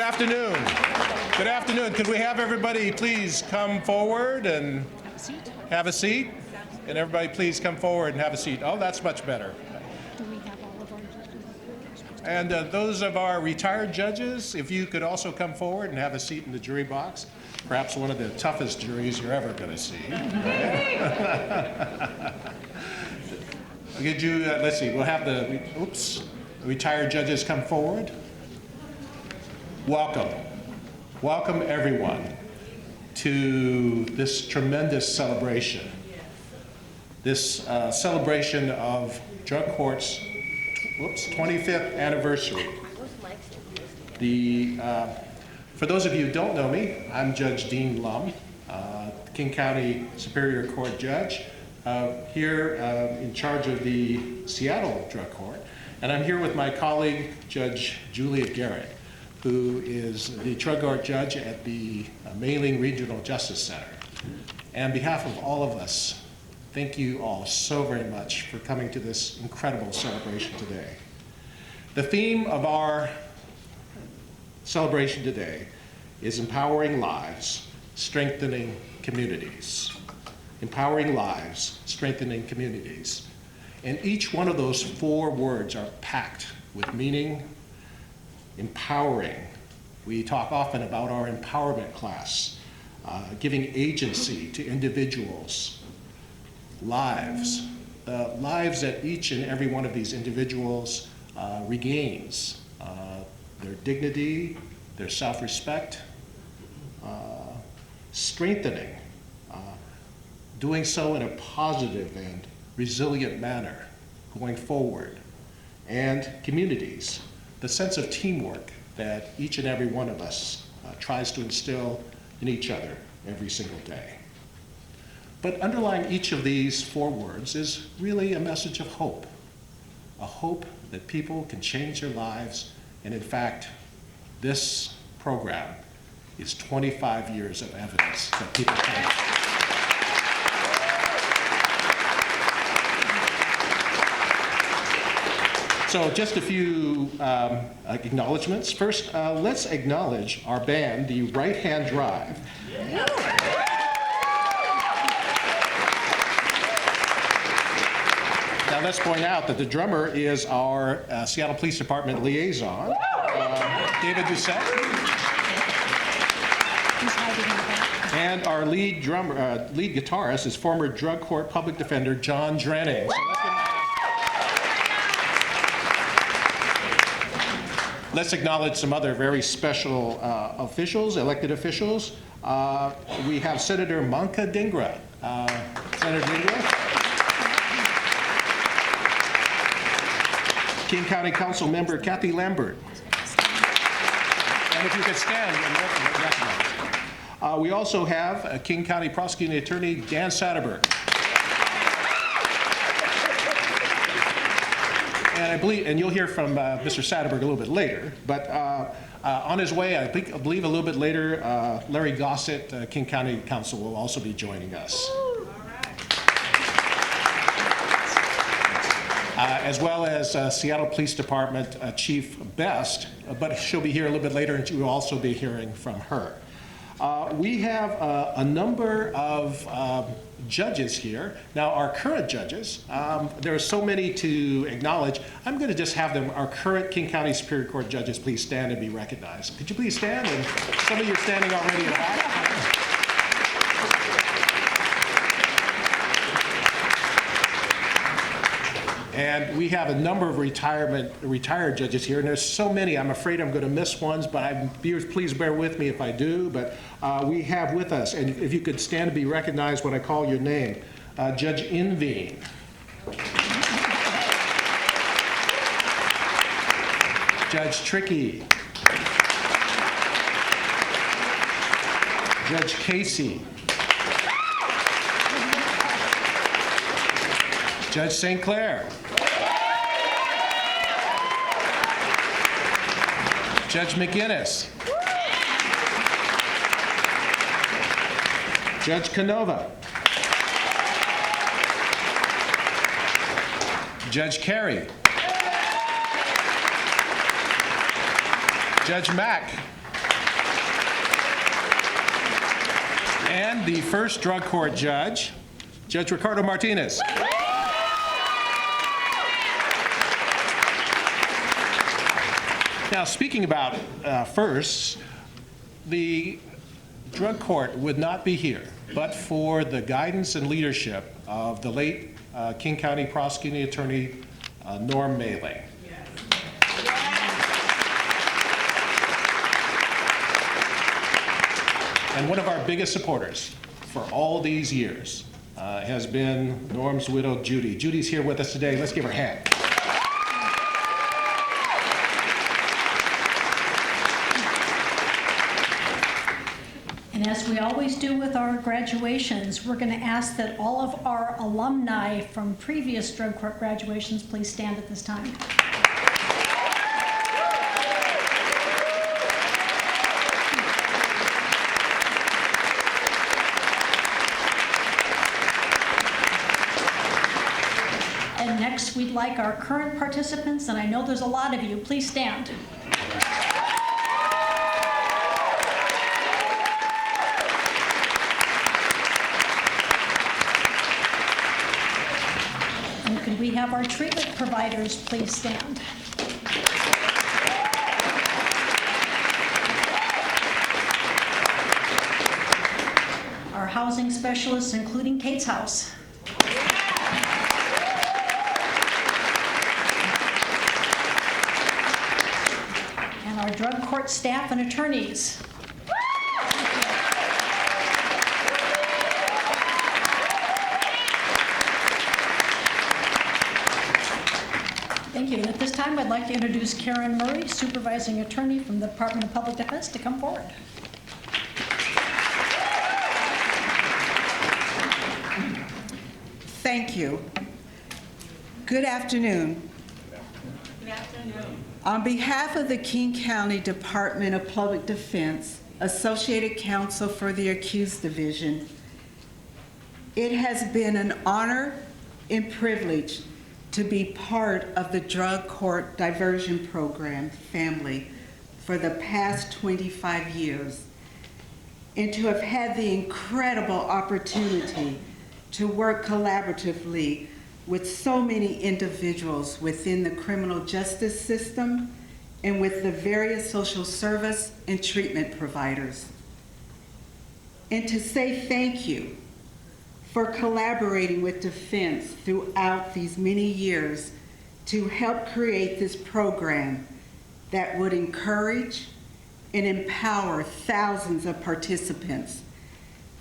afternoon. Good afternoon. Could we have everybody please come forward and have a seat? And everybody please come forward and have a seat. Oh, that's much better. Do we have all of our judges? And those of our retired judges, if you could also come forward and have a seat in the jury box. Perhaps one of the toughest juries you're ever going to see. Could you, let's see, we'll have the retired judges come forward. Welcome. Welcome everyone to this tremendous celebration. This celebration of drug court's 25th anniversary. For those of you who don't know me, I'm Judge Dean Lum, King County Superior Court Judge, here in charge of the Seattle Drug Court. And I'm here with my colleague, Judge Julia Garrett, who is the drug court judge at the Mailing Regional Justice Center. And on behalf of all of us, thank you all so very much for coming to this incredible celebration today. The theme of our celebration today is empowering lives, strengthening communities. Empowering lives, strengthening communities. And each one of those four words are packed with meaning. Empowering. We talk often about our empowerment class, giving agency to individuals. Lives. Lives that each and every one of these individuals regains. Their dignity, their self-respect, strengthening, doing so in a positive and resilient manner going forward, and communities, the sense of teamwork that each and every one of us tries to instill in each other every single day. But underlying each of these four words is really a message of hope, a hope that people can change their lives. And in fact, this program is 25 years of evidence that people can. So just a few acknowledgments. First, let's acknowledge our band, the Right Hand Drive. Now let's point out that the drummer is our Seattle Police Department liaison, David Doucette. And our lead guitarist is former drug court public defender John Drenning. So let's acknowledge some other very special officials, elected officials. We have Senator Manka Dhingra. Senator Dhingra. King County Council member Kathy Lambert. And if you could stand and recognize. We also have King County Prosecuting Attorney Dan SATTERBERG. And I believe, and you'll hear from Mr. SATTERBERG a little bit later, but on his way, I believe a little bit later, Larry Gossett, King County Council, will also be joining us. As well as Seattle Police Department Chief Best, but she'll be here a little bit later, and you'll also be hearing from her. We have a number of judges here. Now, our current judges, there are so many to acknowledge. I'm going to just have them, our current King County Superior Court judges, please stand and be recognized. Could you please stand? And some of you are standing already in the back. And we have a number of retired judges here, and there's so many. I'm afraid I'm going to miss ones, but please bear with me if I do. But we have with us, and if you could stand to be recognized when I call your name, Judge Inveen. Judge Trickey. Judge Casey. Judge St. Clair. Judge McGinnis. Judge Canova. Judge Carey. Judge Mack. And the first drug court judge, Judge Ricardo Martinez. Now, speaking about firsts, the drug court would not be here but for the guidance and leadership of the late King County Prosecuting Attorney Norm Maley. And one of our biggest supporters for all these years has been Norm's widow, Judy. Judy's here with us today. Let's give her a hand. And as we always do with our graduations, we're going to ask that all of our alumni from previous drug court graduations please stand at this time. And next, we'd like our current participants, and I know there's a lot of you, please stand. And could we have our treatment providers please stand? Our housing specialists, including Kate's House. And our drug court staff and attorneys. Thank you. And at this time, I'd like to introduce Karen Murray, supervising attorney from the Department of Public Defense, to come forward. Thank you. Good afternoon. Good afternoon. On behalf of the King County Department of Public Defense, Associated Counsel for the Accused Division, it has been an honor and privilege to be part of the Drug Court Diversion Program family for the past 25 years, and to have had the incredible opportunity to work collaboratively with so many individuals within the criminal justice system and with the various social service and treatment providers. And to say thank you for collaborating with defense throughout these many years to help create this program that would encourage and empower thousands of participants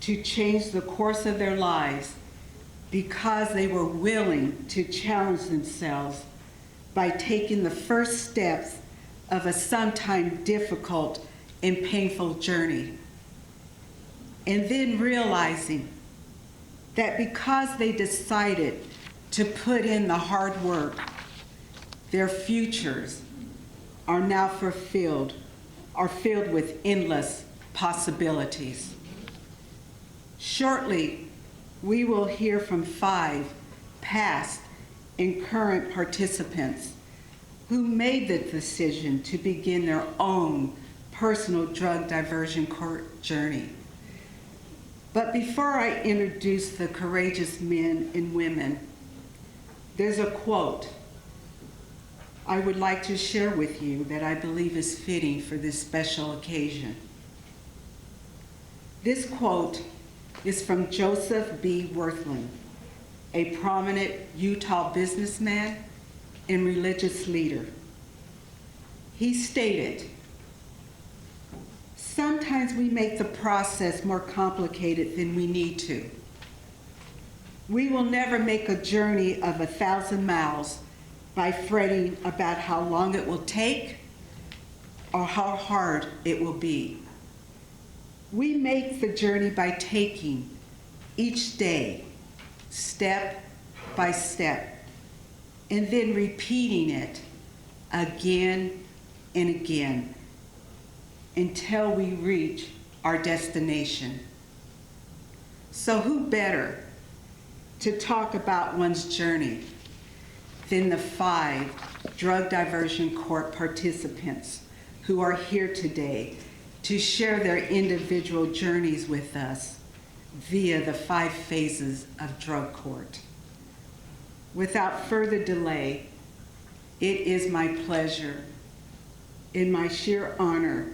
to change the course of their lives because they were willing to challenge themselves by taking the first steps of a sometimes difficult and painful journey. And then realizing that because they decided to put in the hard work, their futures are now filled with endless possibilities. Shortly, we will hear from 5 past and current participants who made the decision to begin their own personal drug diversion court journey. But before I introduce the courageous men and women, there's a quote I would like to share with you that I believe is fitting for this special occasion. This quote is from Joseph B. Worthland, a prominent Utah businessman and religious leader. He stated, "Sometimes we make the process more complicated than we need to. We will never make a journey of 1,000 miles by fretting about how long it will take or how hard it will be. We make the journey by taking each day, step by step, and then repeating it again and again until we reach our destination." So who better to talk about one's journey than the 5 drug diversion court participants who are here today to share their individual journeys with us via the 5 phases of drug court. Without further delay, it is my pleasure and my sheer honor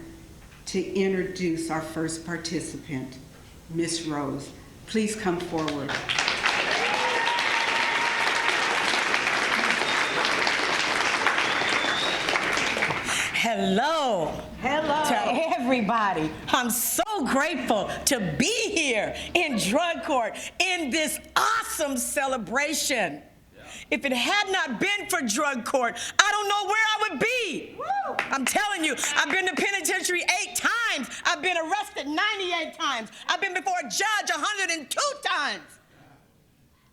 to introduce our first participant, Miss Rose. Please come forward. Hello. Hello. To everybody. I'm so grateful to be here in drug court in this awesome celebration. If it had not been for drug court, I don't know where I would be. Woo. I'm telling you, I've been to penitentiary 8 times. I've been arrested 98 times. I've been before a judge 102 times.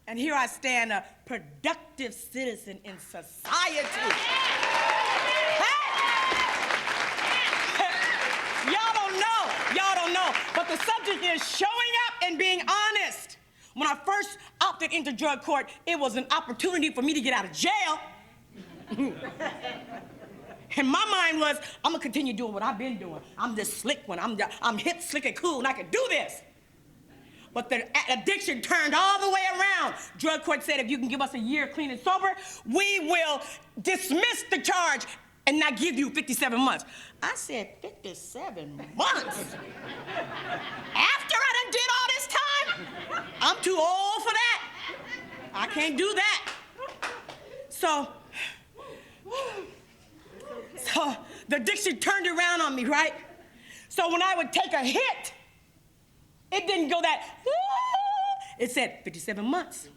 And here I stand, a productive citizen in society. Y'all don't know, but the subject is showing up and being honest. When I first opted into drug court, it was an opportunity for me to get out of jail. And my mind was, I'm gonna continue doing what I've been doing. I'm this slick one, I'm hip, slick, and cool, and I can do this. But the addiction turned all the way around. Drug court said, if you can give us a year clean and sober, we will dismiss the charge and not give you 57 months. I said, 57 months? After I done did all this time? I'm too old for that. I can't do that. So the addiction turned around on me, right? So when I would take a hit, it didn't go that, it said 57 months.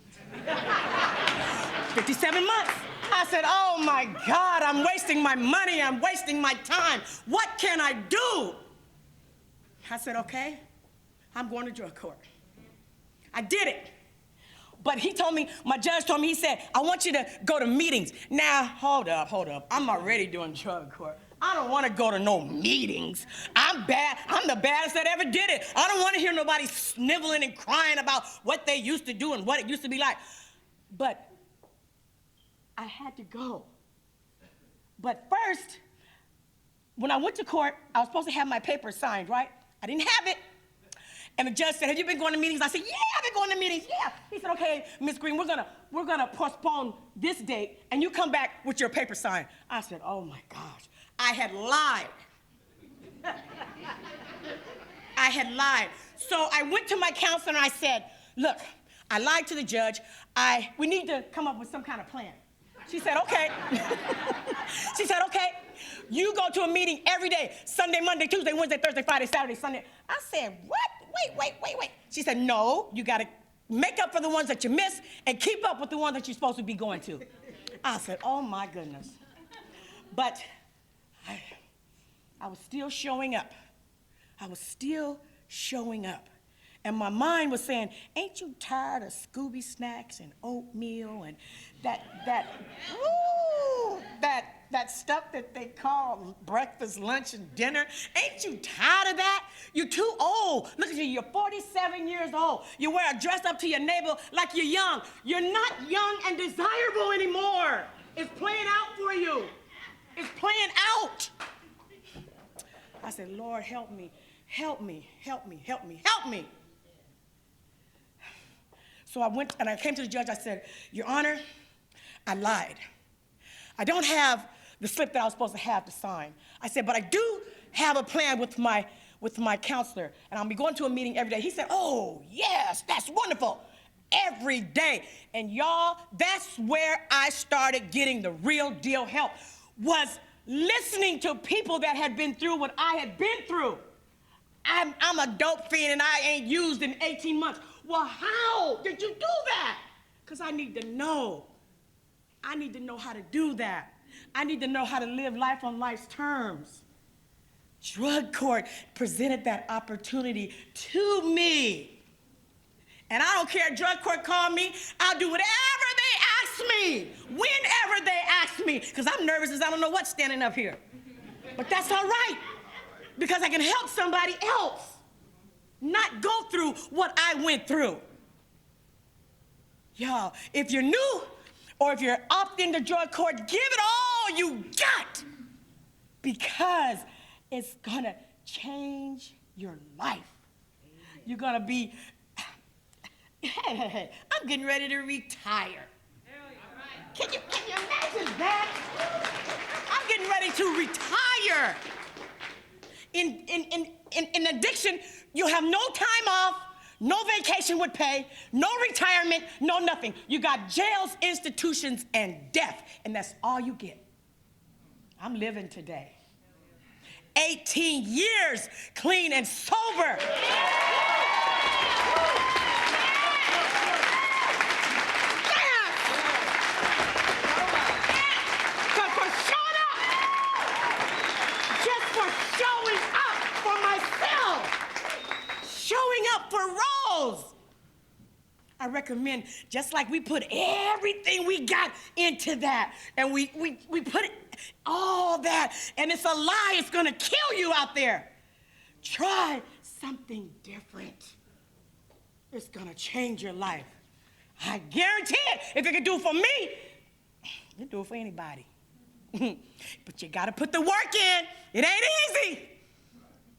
57 months. I said, oh my God, I'm wasting my money, I'm wasting my time. What can I do? I said, okay, I'm going to drug court. I did it. But he told me, my judge told me, he said, I want you to go to meetings. Now, hold up. I'm already doing drug court. I don't want to go to no meetings. I'm bad. I'm the baddest that ever did it. I don't want to hear nobody sniveling and crying about what they used to do and what it used to be like. But I had to go. But first, when I went to court, I was supposed to have my papers signed, right? I didn't have it. And the judge said, have you been going to meetings? I said, yeah, I've been going to meetings, yeah. He said, okay, Ms. Green, we're gonna postpone this date and you come back with your paper signed. I said, oh my gosh, I had lied. I had lied. So I went to my counselor and I said, look, I lied to the judge. We need to come up with some kind of plan. She said, okay. She said, okay, you go to a meeting every day, Sunday, Monday, Tuesday, Wednesday, Thursday, Friday, Saturday, Sunday. I said, what? Wait. She said, no, you gotta make up for the ones that you miss and keep up with the ones that you're supposed to be going to. I said, oh my goodness. But I was still showing up. And my mind was saying, ain't you tired of Scooby snacks and oatmeal and that stuff that they call breakfast, lunch, and dinner? Ain't you tired of that? You're too old. Look at you, you're 47 years old. You wear a dress up to your neighbor like you're young. You're not young and desirable anymore. It's playing out for you. It's playing out. I said, Lord, help me. So I went and I came to the judge. I said, Your Honor, I lied. I don't have the slip that I was supposed to have to sign. I said, but I do have a plan with my counselor, and I'll be going to a meeting every day. He said, oh, yes, that's wonderful. Every day. And y'all, that's where I started getting the real deal help, was listening to people that had been through what I had been through. I'm a dope fiend and I ain't used in 18 months. Well, how did you do that? Because I need to know. I need to know how to do that. I need to know how to live life on life's terms. Drug court presented that opportunity to me. And I don't care if drug court called me, I'll do whatever they ask me, whenever they ask me, because I'm nervous as I don't know what's standing up here. But that's all right, because I can help somebody else not go through what I went through. Y'all, if you're new or if you're opting into drug court, give it all you got, because it's gonna change your life. You're gonna be Hey, I'm getting ready to retire. Can you imagine that? I'm getting ready to retire. In addiction, you have no time off, no vacation with pay, no retirement, no nothing. You got jails, institutions, and death, and that's all you get. I'm living today. 18 years clean and sober. Showing up for roles. I recommend, just like we put everything we got into that, and we put it, all that, and it's a lie, it's gonna kill you out there. Try something different. It's gonna change your life. I guarantee it. If it can do it for me, you do it for anybody. But you gotta put the work in. It ain't easy.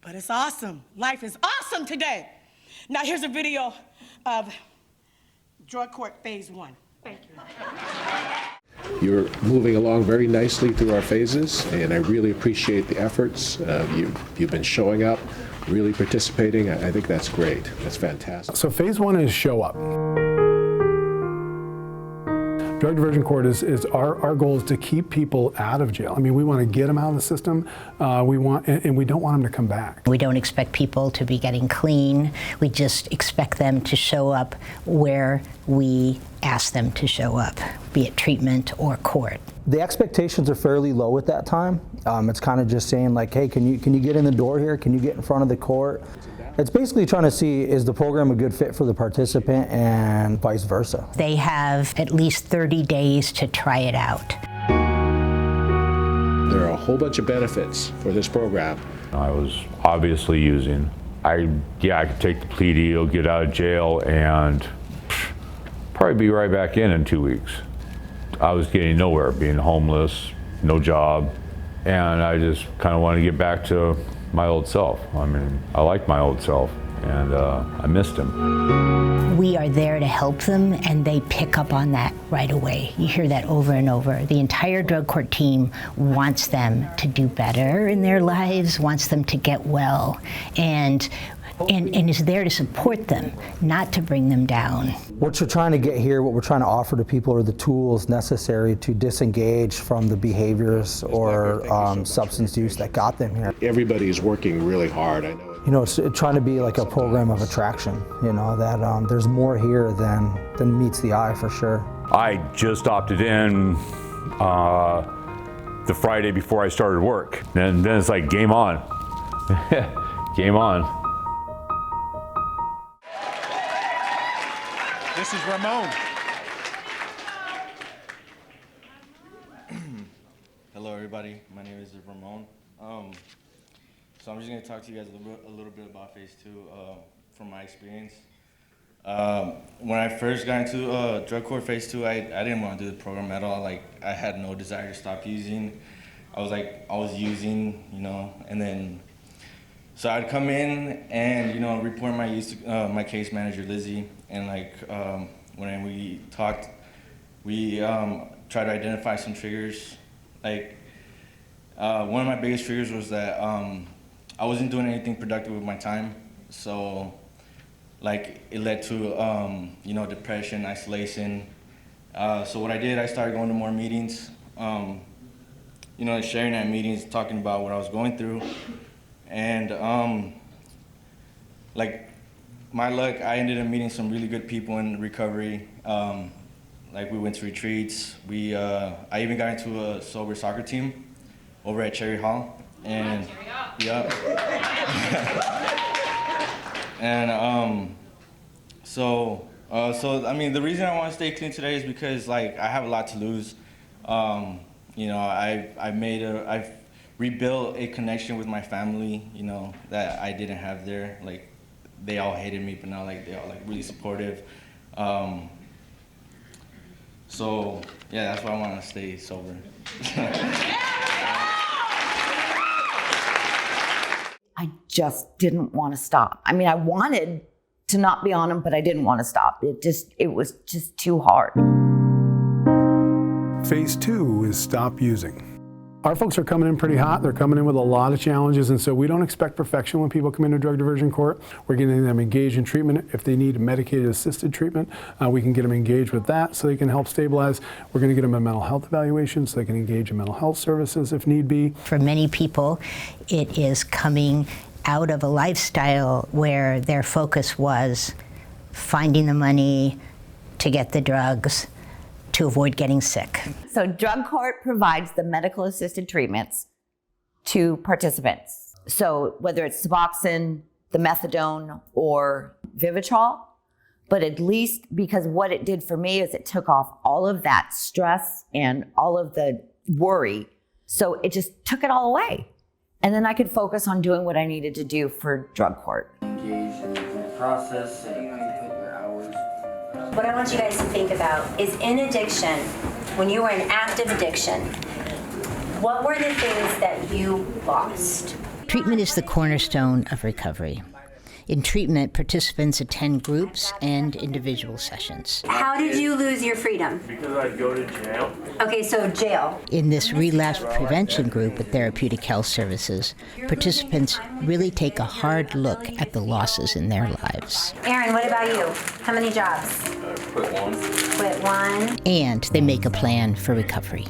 But it's awesome. Life is awesome today. Now here's a video of drug court phase 1. Thank you. You're moving along very nicely through our phases, and I really appreciate the efforts. You've been showing up, really participating. I think that's great. That's fantastic. So phase 1 is show up. Drug diversion court is our goal is to keep people out of jail. I mean, we want to get them out of the system. And we don't want them to come back. We don't expect people to be getting clean. We just expect them to show up where we ask them to show up, be it treatment or court. The expectations are fairly low at that time. It's kind of just saying like, hey, can you get in the door here? Can you get in front of the court? It's basically trying to see, is the program a good fit for the participant and vice versa. They have at least 30 days to try it out. There are a whole bunch of benefits for this program. I was obviously using. I could take the plea deal, get out of jail, and probably be right back in 2 weeks. I was getting nowhere, being homeless, no job, and I just kind of wanted to get back to my old self. I mean, I liked my old self, and I missed him. We are there to help them, and they pick up on that right away. You hear that over and over. The entire drug court team wants them to do better in their lives, wants them to get well, and is there to support them, not to bring them down. What you're trying to get here, what we're trying to offer to people are the tools necessary to disengage from the behaviors or substance use that got them here. Everybody is working really hard. I know. You know, it's trying to be like a program of attraction, you know, that there's more here than meets the eye for sure. I just opted in the Friday before I started work. And then it's like, game on. Game on. This is Ramon. Hello, everybody. My name is Ramon. So I'm just going to talk to you guys a little bit about phase 2 from my experience. When I first got into drug court phase 2, I didn't want to do the program at all. Like, I had no desire to stop using. I was using, you know, and then so I'd come in and, you know, report my use to my case manager, Lizzie, and like when we talked, we tried to identify some triggers. Like one of my biggest triggers was that I wasn't doing anything productive with my time, so like it led to you know, depression, isolation. So what I did, I started going to more meetings, you know, sharing at meetings, talking about what I was going through. And like my luck, I ended up meeting some really good people in recovery. Like we went to retreats. I even got into a sober soccer team over at Cherry Hall. And yeah. And so I mean, the reason I want to stay clean today is because like I have a lot to lose. You know, I've rebuilt a connection with my family, you know, that I didn't have there. Like, they all hated me, but now like they all like really supportive. So yeah, that's why I want to stay sober. I just didn't want to stop. I mean, I wanted to not be on them, but I didn't want to stop. It was just too hard. Phase 2 is stop using. Our folks are coming in pretty hot. They're coming in with a lot of challenges, and so we don't expect perfection when people come into drug diversion court. We're getting them engaged in treatment. If they need medicated assisted treatment, we can get them engaged with that so they can help stabilize. We're going to get them a mental health evaluation so they can engage in mental health services if need be. For many people, it is coming out of a lifestyle where their focus was finding the money to get the drugs, to avoid getting sick. So drug court provides the medical assisted treatments to participants. So whether it's Suboxone, the methadone, or Vivitrol, but at least because what it did for me is it took off all of that stress and all of the worry. So it just took it all away. And then I could focus on doing what I needed to do for drug court. Engage in the process and you put your hours. What I want you guys to think about is in addiction, when you were in active addiction, what were the things that you lost? Treatment is the cornerstone of recovery. In treatment, participants attend groups and individual sessions. How did you lose your freedom? Because I'd go to jail. Okay, so jail. In this relapse prevention group at Therapeutic Health Services, participants really take a hard look at the losses in their lives. Aaron, what about you? How many jobs? Quit one. Quit one. And they make a plan for recovery.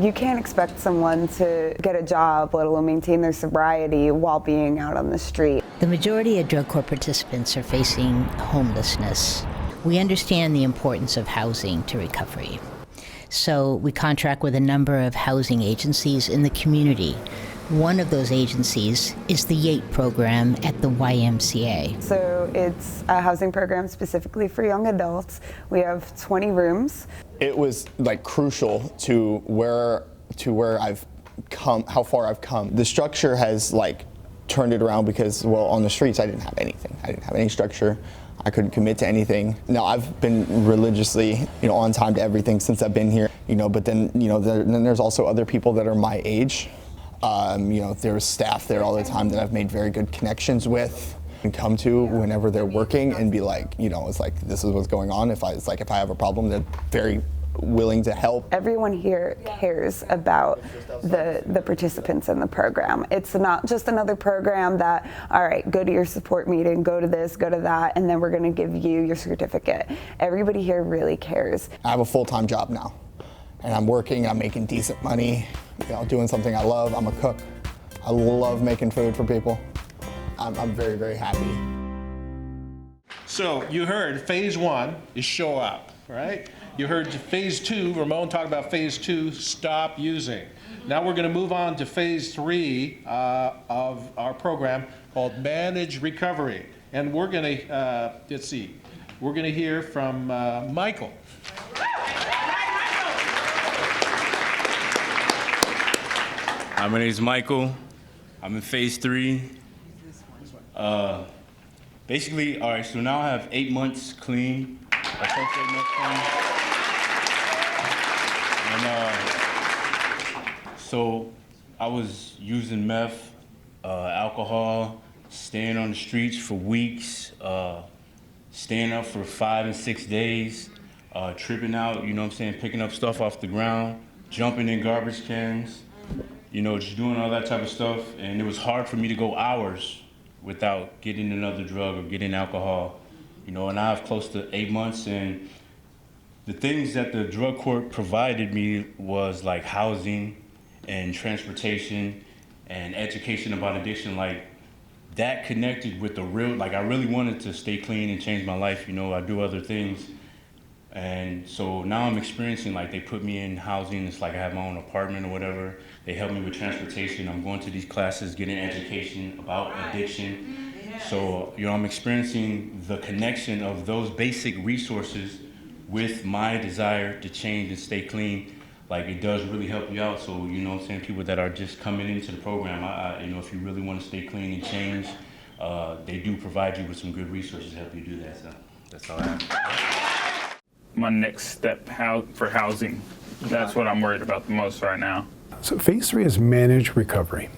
You can't expect someone to get a job, let alone maintain their sobriety while being out on the street. The majority of drug court participants are facing homelessness. We understand the importance of housing to recovery. So we contract with a number of housing agencies in the community. One of those agencies is the YATE program at the YMCA. So it's a housing program specifically for young adults. We have 20 rooms. It was like crucial to where I've come, how far I've come. The structure has like turned it around because, well, on the streets I didn't have anything. I didn't have any structure. I couldn't commit to anything. Now I've been religiously, on time to everything since I've been here, but then, then there's also other people that are my age. There's staff there all the time that I've made very good connections with and come to whenever they're working and be like, it's like, this is what's going on. If I have a problem, they're very willing to help. Everyone here cares about the participants in the program. It's not just another program that, all right, go to your support meeting, go to this, go to that, and then we're gonna give you your certificate. Everybody here really cares. I have a full-time job now, and I'm working, I'm making decent money, doing something I love. I'm a cook. I love making food for people. I'm very, very happy. So you heard phase 1 is show up, right? You heard phase 2, Ramon talked about phase 2, stop using. Now we're going to move on to phase 3 of our program called Manage Recovery. And we're going to, let's see, we're going to hear from Michael. Hi, my name is Michael. I'm in phase 3. Basically, all right, so now I have 8 months clean. I took 8 months clean. And so I was using meth, alcohol, staying on the streets for weeks, staying up for 5 and 6 days, tripping out, picking up stuff off the ground, jumping in garbage cans, just doing all that type of stuff. And it was hard for me to go hours without getting another drug or getting alcohol, and I have close to 8 months, and the things that the drug court provided me was like housing and transportation and education about addiction. Like that connected with the real, like I really wanted to stay clean and change my life, I do other things. And so now I'm experiencing, like they put me in housing, it's like I have my own apartment or whatever. They help me with transportation. I'm going to these classes, getting education about addiction. So, I'm experiencing the connection of those basic resources with my desire to change and stay clean. Like it does really help you out. So, people that are just coming into the program, if you really want to stay clean and change, they do provide you with some good resources to help you do that. So that's all I have. My next step for housing, that's what I'm worried about the most right now. So phase 3 is manage recovery.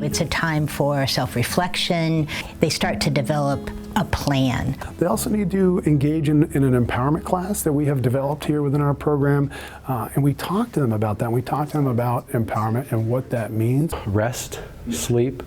It's a time for self-reflection. They start to develop a plan. They also need to engage in an empowerment class that we have developed here within our program, and we talk to them about that. We talk to them about empowerment and what that means. Rest, sleep,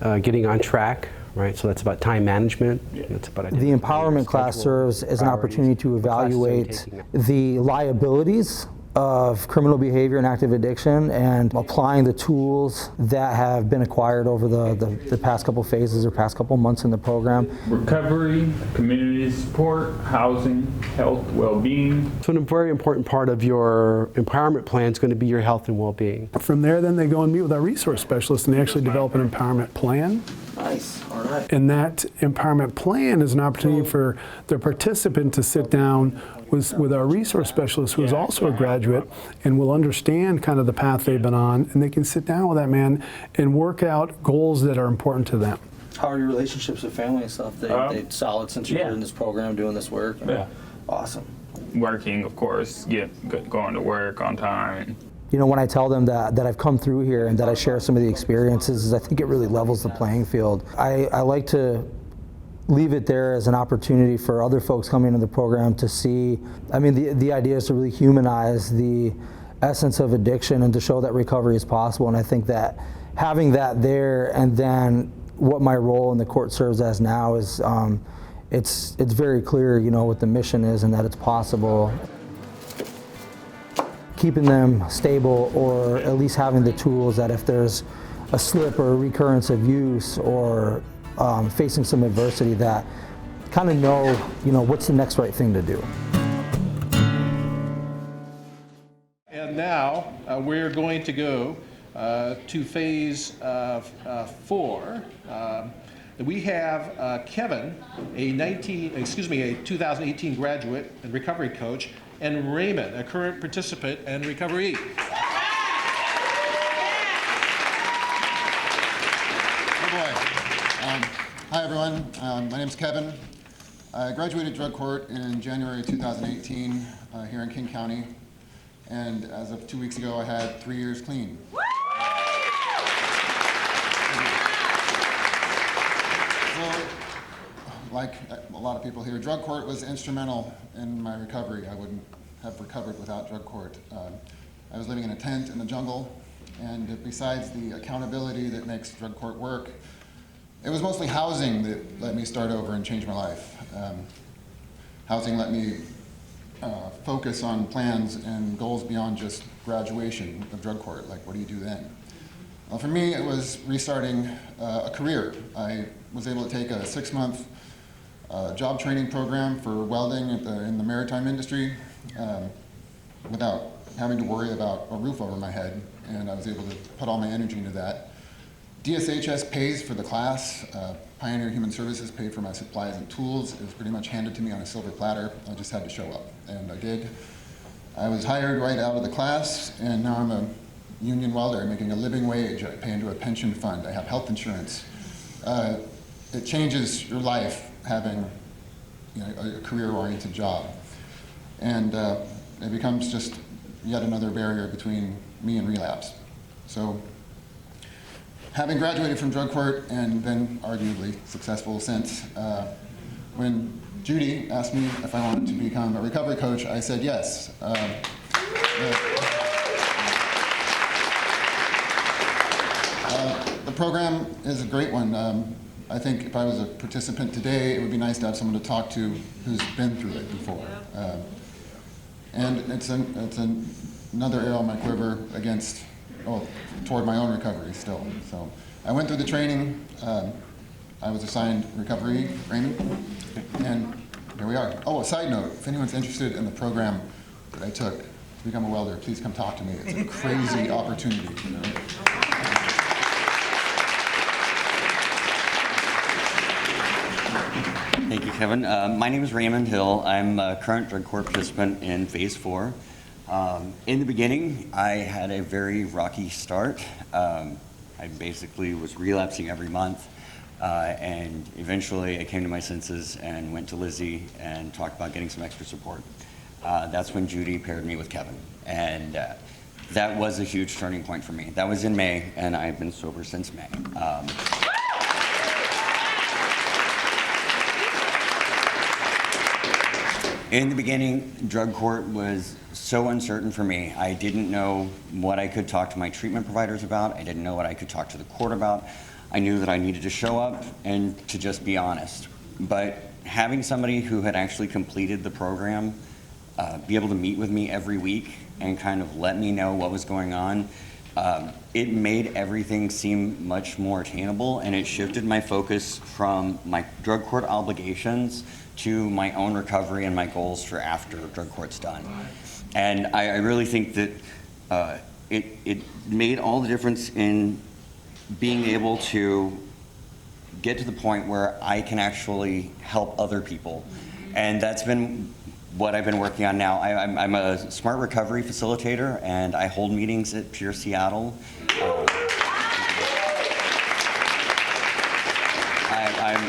getting on track, right? So that's about time management. That's about the empowerment class serves as an opportunity to evaluate the liabilities of criminal behavior and active addiction and applying the tools that have been acquired over the past couple phases or past couple months in the program. Recovery, community support, housing, health, well-being. So a very important part of your empowerment plan is going to be your health and well-being. From there, then they go and meet with our resource specialists and they actually develop an empowerment plan. Nice, all right. And that empowerment plan is an opportunity for the participant to sit down with our resource specialist, who is also a graduate, and will understand kind of the path they've been on, and they can sit down with that man and work out goals that are important to them. How are your relationships with family and stuff? They solid since you're in this program, doing this work? Yeah. Awesome. Working, of course, going to work on time. You know, when I tell them that I've come through here and that I share some of the experiences, I think it really levels the playing field. I like to leave it there as an opportunity for other folks coming into the program to see. I mean, the idea is to really humanize the essence of addiction and to show that recovery is possible. And I think that having that there, and then what my role in the court serves as now is, it's very clear, you know, what the mission is and that it's possible. Keeping them stable, or at least having the tools that if there's a slip or a recurrence of use or facing some adversity, that kind of know, you know, what's the next right thing to do. And now we're going to go to phase 4. We have Kevin, a 2018 graduate and recovery coach, and Raymond, a current participant and recoveree. Hi everyone, my name is Kevin. I graduated drug court in January 2018 here in King County, and as of 2 weeks ago I had 3 years clean. So, like a lot of people here, drug court was instrumental in my recovery. I wouldn't have recovered without drug court. I was living in a tent in the jungle, and besides the accountability that makes drug court work, it was mostly housing that let me start over and change my life. Housing let me focus on plans and goals beyond just graduation of drug court, like what do you do then? Well, for me, it was restarting a career. I was able to take a 6-month job training program for welding in the maritime industry without having to worry about a roof over my head, and I was able to put all my energy into that. DSHS pays for the class. Pioneer Human Services paid for my supplies and tools. It was pretty much handed to me on a silver platter. I just had to show up, and I did. I was hired right out of the class, and now I'm a union welder making a living wage. I pay into a pension fund. I have health insurance. It changes your life having, you know, a career-oriented job. And it becomes just yet another barrier between me and relapse. So, having graduated from drug court and been arguably successful since, when Judy asked me if I wanted to become a recovery coach, I said yes. The program is a great one. I think if I was a participant today, it would be nice to have someone to talk to who's been through it before. And it's another arrow in my quiver against, toward my own recovery still. So I went through the training. I was assigned recovery, RAYMOND, and here we are. Oh, a side note, if anyone's interested in the program that I took to become a welder, please come talk to me. It's a crazy opportunity. You know? Thank you, Kevin. My name is Raymond Hill. I'm a current drug court participant in phase 4. In the beginning, I had a very rocky start. I basically was relapsing every month, and eventually I came to my senses and went to Lizzie and talked about getting some extra support. That's when Judy paired me with Kevin. And that was a huge turning point for me. That was in May, and I've been sober since May. In the beginning, drug court was so uncertain for me. I didn't know what I could talk to my treatment providers about. I didn't know what I could talk to the court about. I knew that I needed to show up and to just be honest. But having somebody who had actually completed the program be able to meet with me every week and kind of let me know what was going on, it made everything seem much more attainable, and it shifted my focus from my drug court obligations to my own recovery and my goals for after drug court's done. And I really think that it made all the difference in being able to get to the point where I can actually help other people. And that's been what I've been working on now. I'm a smart recovery facilitator, and I hold meetings at Pure Seattle.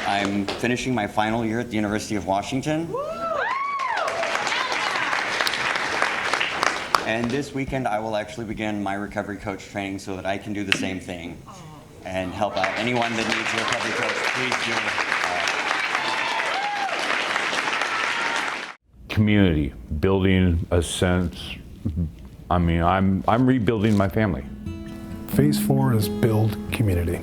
I'm finishing my final year at the University of Washington. And this weekend, I will actually begin my recovery coach training so that I can do the same thing and help out anyone that needs a recovery coach. Please do. Community, building a sense. I mean, I'm rebuilding my family. Phase 4 is build community.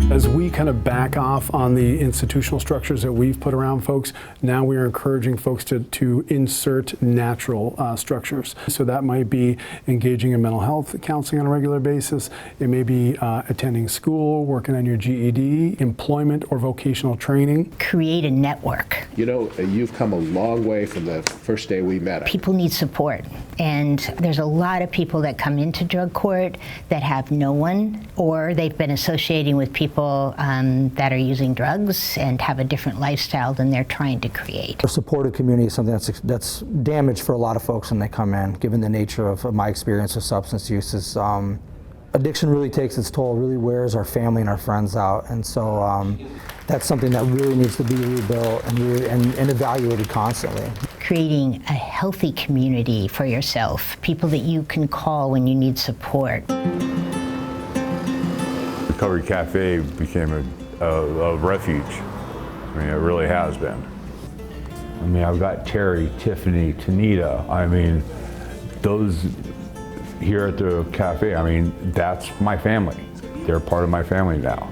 As we kind of back off on the institutional structures that we've put around folks, now we are encouraging folks to insert natural structures. So that might be engaging in mental health counseling on a regular basis. It may be attending school, working on your GED, employment or vocational training. Create a network. You know, you've come a long way from the first day we met. People need support, and there's a lot of people that come into drug court that have no one, or they've been associating with people that are using drugs and have a different lifestyle than they're trying to create. A supportive community is something that's damaged for a lot of folks when they come in, given the nature of my experience with substance use. Addiction really takes its toll, really wears our family and our friends out, and so that's something that really needs to be rebuilt and evaluated constantly. Creating a healthy community for yourself, people that you can call when you need support. Recovery Cafe became a refuge. I mean, it really has been. I mean, I've got Terry, Tiffany, Tanita. I mean, those here at the cafe, I mean, that's my family. They're part of my family now.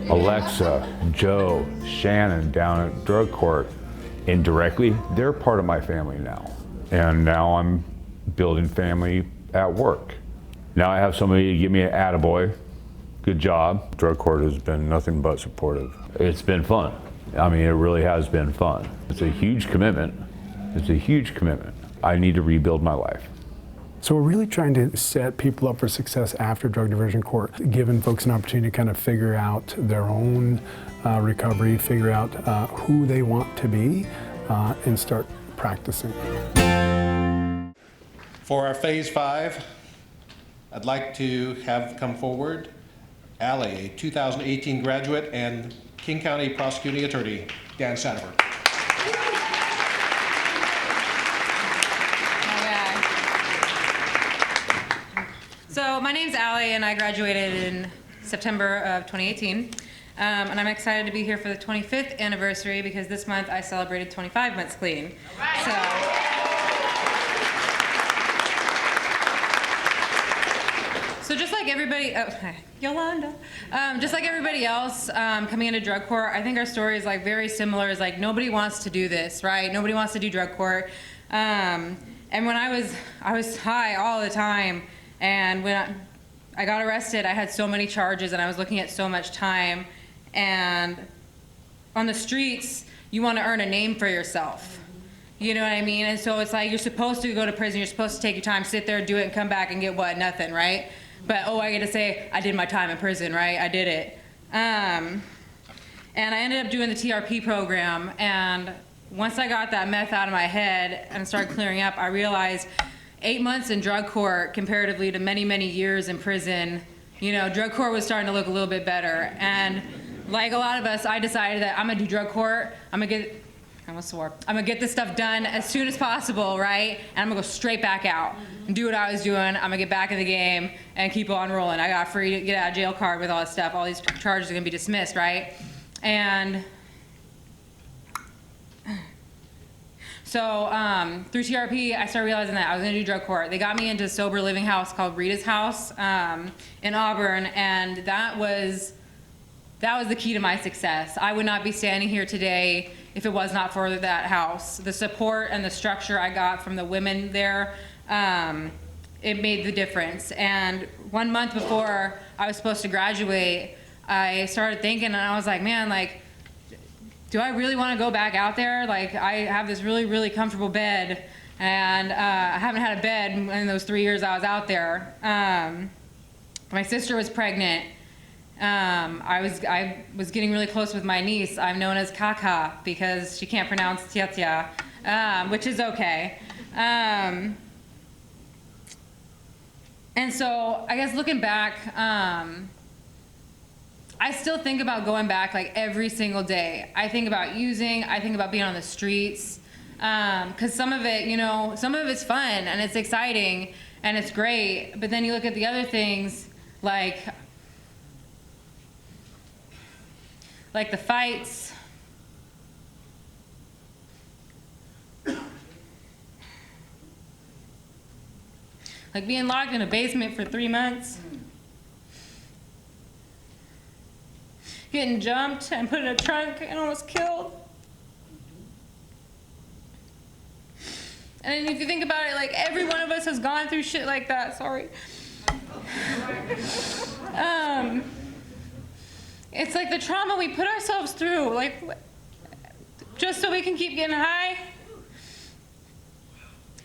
Alexa, Joe, Shannon down at drug court, indirectly, they're part of my family now. And now I'm building family at work. Now I have somebody to give me an attaboy. Good job. Drug court has been nothing but supportive. It's been fun. I mean, it really has been fun. It's a huge commitment. It's a huge commitment. I need to rebuild my life. So we're really trying to set people up for success after drug diversion court, giving folks an opportunity to kind of figure out their own recovery, figure out who they want to be, and start practicing. For our Phase 5, I'd like to have come forward Allie, a 2018 graduate and King County prosecuting attorney, Dan SATTERBERG. So my name's Allie, and I graduated in September of 2018. And I'm excited to be here for the 25th anniversary because this month I celebrated 25 months clean. So just like everybody, Yolanda, just like everybody else coming into drug court, I think our story is like very similar. It's like nobody wants to do this, right? Nobody wants to do drug court. And when I was high all the time, and when I got arrested, I had so many charges and I was looking at so much time. And on the streets, you want to earn a name for yourself. You know what I mean? And so it's like you're supposed to go to prison, you're supposed to take your time, sit there, do it, and come back and get what? Nothing, right? But I get to say, I did my time in prison, right? I did it. And I ended up doing the TRP program, and once I got that meth out of my head and started clearing up, I realized 8 months in drug court comparatively to many, many years in prison, you know, drug court was starting to look a little bit better. And like a lot of us, I decided that I'm gonna do drug court, I'm gonna get I almost swore. I'm gonna get this stuff done as soon as possible, right? And I'm gonna go straight back out and do what I was doing. I'm gonna get back in the game and keep on rolling. I got a free get out of jail card with all this stuff. All these charges are gonna be dismissed, right? And so through TRP, I started realizing that I was gonna do drug court. They got me into a sober living house called Rita's House in Auburn, and that was the key to my success. I would not be standing here today if it was not for that house. The support and the structure I got from the women there, it made the difference. And 1 month before I was supposed to graduate, I started thinking, and I was like, man, like, do I really want to go back out there? Like, I have this really, really comfortable bed, and I haven't had a bed in those 3 years I was out there. My sister was pregnant. I was getting really close with my niece. I'm known as Kaka because she can't pronounce Tia, which is okay. And so I guess looking back, I still think about going back like every single day. I think about using, I think about being on the streets, because some of it, you know, some of it's fun and it's exciting and it's great, but then you look at the other things like the fights, like being locked in a basement for 3 months, getting jumped and put in a trunk and almost killed. And if you think about it, like every one of us has gone through shit like that, sorry. It's like the trauma we put ourselves through, like, just so we can keep getting high.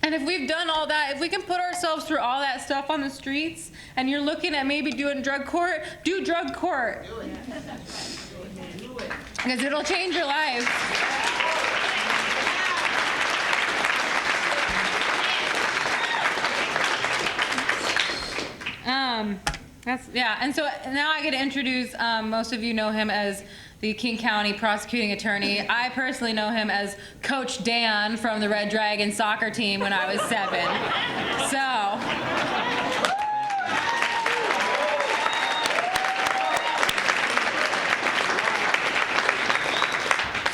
And if we've done all that, if we can put ourselves through all that stuff on the streets, and you're looking at maybe doing drug court, do drug court. Do it. Because it'll change your life. And so now I get to introduce, most of you know him as the King County prosecuting attorney. I personally know him as Coach Dan from the Red Dragon soccer team when I was 7.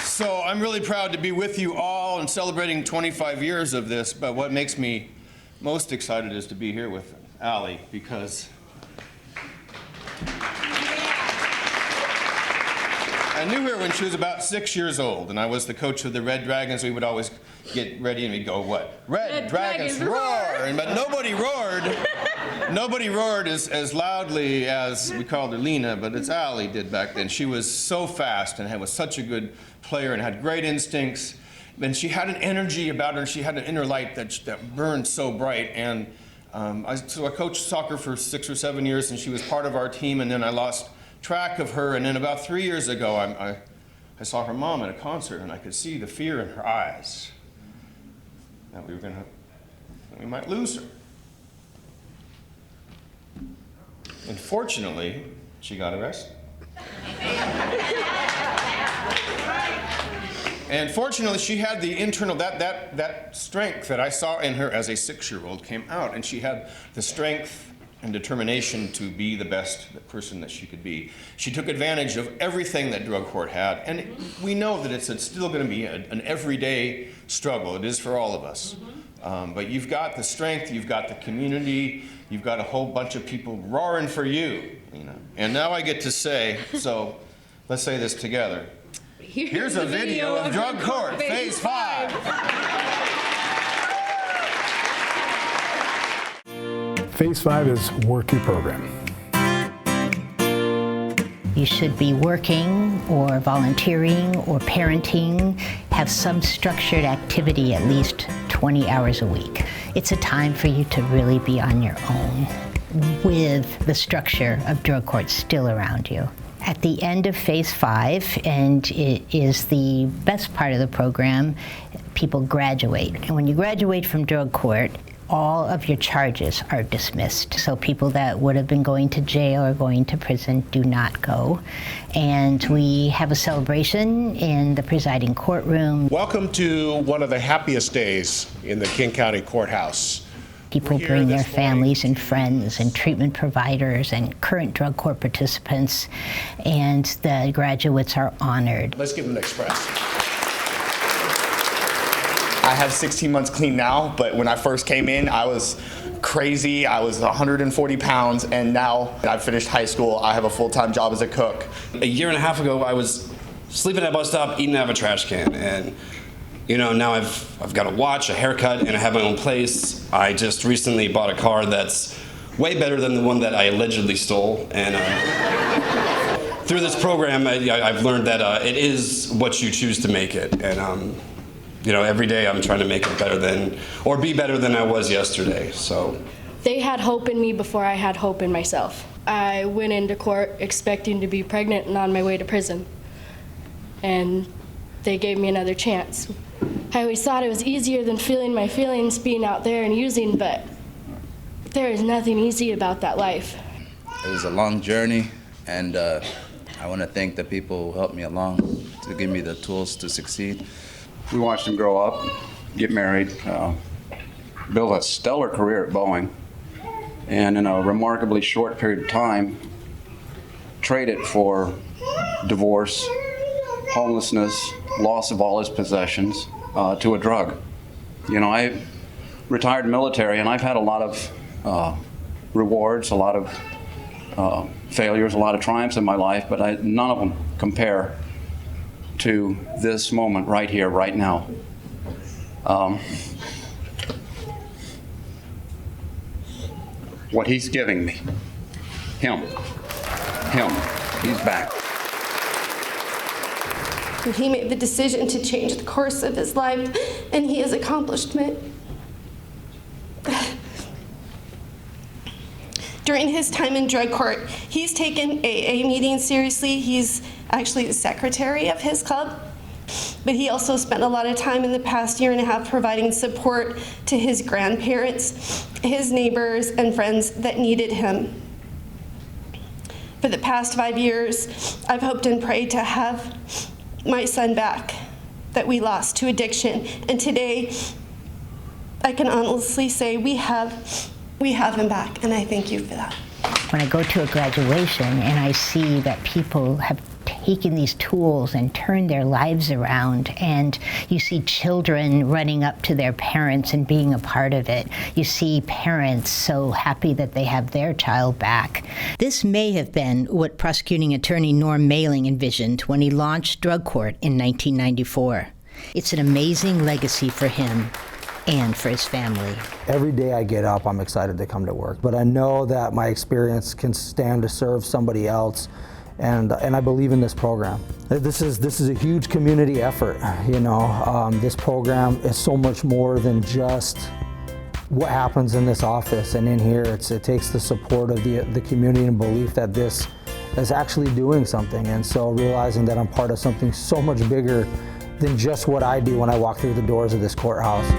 So I'm really proud to be with you all and celebrating 25 years of this, but what makes me most excited is to be here with Allie, because I knew her when she was about 6 years old, and I was the coach of the Red Dragons. We would always get ready and we'd go, what? Red Dragons roar! But nobody roared. Nobody roared as loudly as we called her Lena, but it's Allie did back then. She was so fast and was such a good player and had great instincts. And she had an energy about her. She had an inner light that burned so bright. And so I coached soccer for 6 or 7 years, and she was part of our team, and then I lost track of her, and then about 3 years ago I saw her mom at a concert, and I could see the fear in her eyes that we might lose her. And fortunately, she got arrested. And fortunately, she had the internal, that strength that I saw in her as a 6-year-old came out, and she had the strength and determination to be the best person that she could be. She took advantage of everything that drug court had, and we know that it's still going to be an everyday struggle. It is for all of us. But you've got the strength, you've got the community, you've got a whole bunch of people roaring for you, And now I get to say, so let's say this together. Here's a video of drug court, phase 5. Phase 5 is work your program. You should be working or volunteering or parenting, have some structured activity at least 20 hours a week. It's a time for you to really be on your own with the structure of drug court still around you. At the end of phase 5, and it is the best part of the program, people graduate. And when you graduate from drug court, all of your charges are dismissed. So people that would have been going to jail or going to prison do not go. And we have a celebration in the presiding courtroom. Welcome to one of the happiest days in the King County Courthouse. People bring their families and friends and treatment providers and current drug court participants, and the graduates are honored. Let's give them an express. I have 16 months clean now, but when I first came in, I was crazy. I was 140 pounds, and now I've finished high school. I have a full-time job as a cook. A year and a half ago, I was sleeping at a bus stop, eating out of a trash can, and you know, now I've got a watch, a haircut, and I have my own place. I just recently bought a car that's way better than the one that I allegedly stole, and through this program, I've learned that it is what you choose to make it, and you know, every day I'm trying to make it better than, or be better than I was yesterday, so. They had hope in me before I had hope in myself. I went into court expecting to be pregnant and on my way to prison, and they gave me another chance. I always thought it was easier than feeling my feelings being out there and using, but there is nothing easy about that life. It was a long journey, and I want to thank the people who helped me along to give me the tools to succeed. We watched him grow up, get married, build a stellar career at Boeing, and in a remarkably short period of time, trade it for divorce, homelessness, loss of all his possessions, to a drug. You know, I retired military, and I've had a lot of rewards, a lot of failures, a lot of triumphs in my life, but none of them compare to this moment right here, right now. What he's giving me, him, he's back. He made the decision to change the course of his life, and he has accomplished it. During his time in drug court, he's taken AA meetings seriously. He's actually the secretary of his club, but he also spent a lot of time in the past year and a half providing support to his grandparents, his neighbors, and friends that needed him. For the past 5 years, I've hoped and prayed to have my son back that we lost to addiction, and today I can honestly say we have him back, and I thank you for that. When I go to a graduation and I see that people have taken these tools and turned their lives around, and you see children running up to their parents and being a part of it. You see parents so happy that they have their child back. This may have been what prosecuting attorney Norm Mailing envisioned when he launched drug court in 1994. It's an amazing legacy for him and for his family. Every day I get up, I'm excited to come to work, but I know that my experience can stand to serve somebody else, and I believe in this program. This is a huge community effort, you know. This program is so much more than just what happens in this office and in here. It takes the support of the community and belief that this is actually doing something, and so realizing that I'm part of something so much bigger than just what I do when I walk through the doors of this courthouse.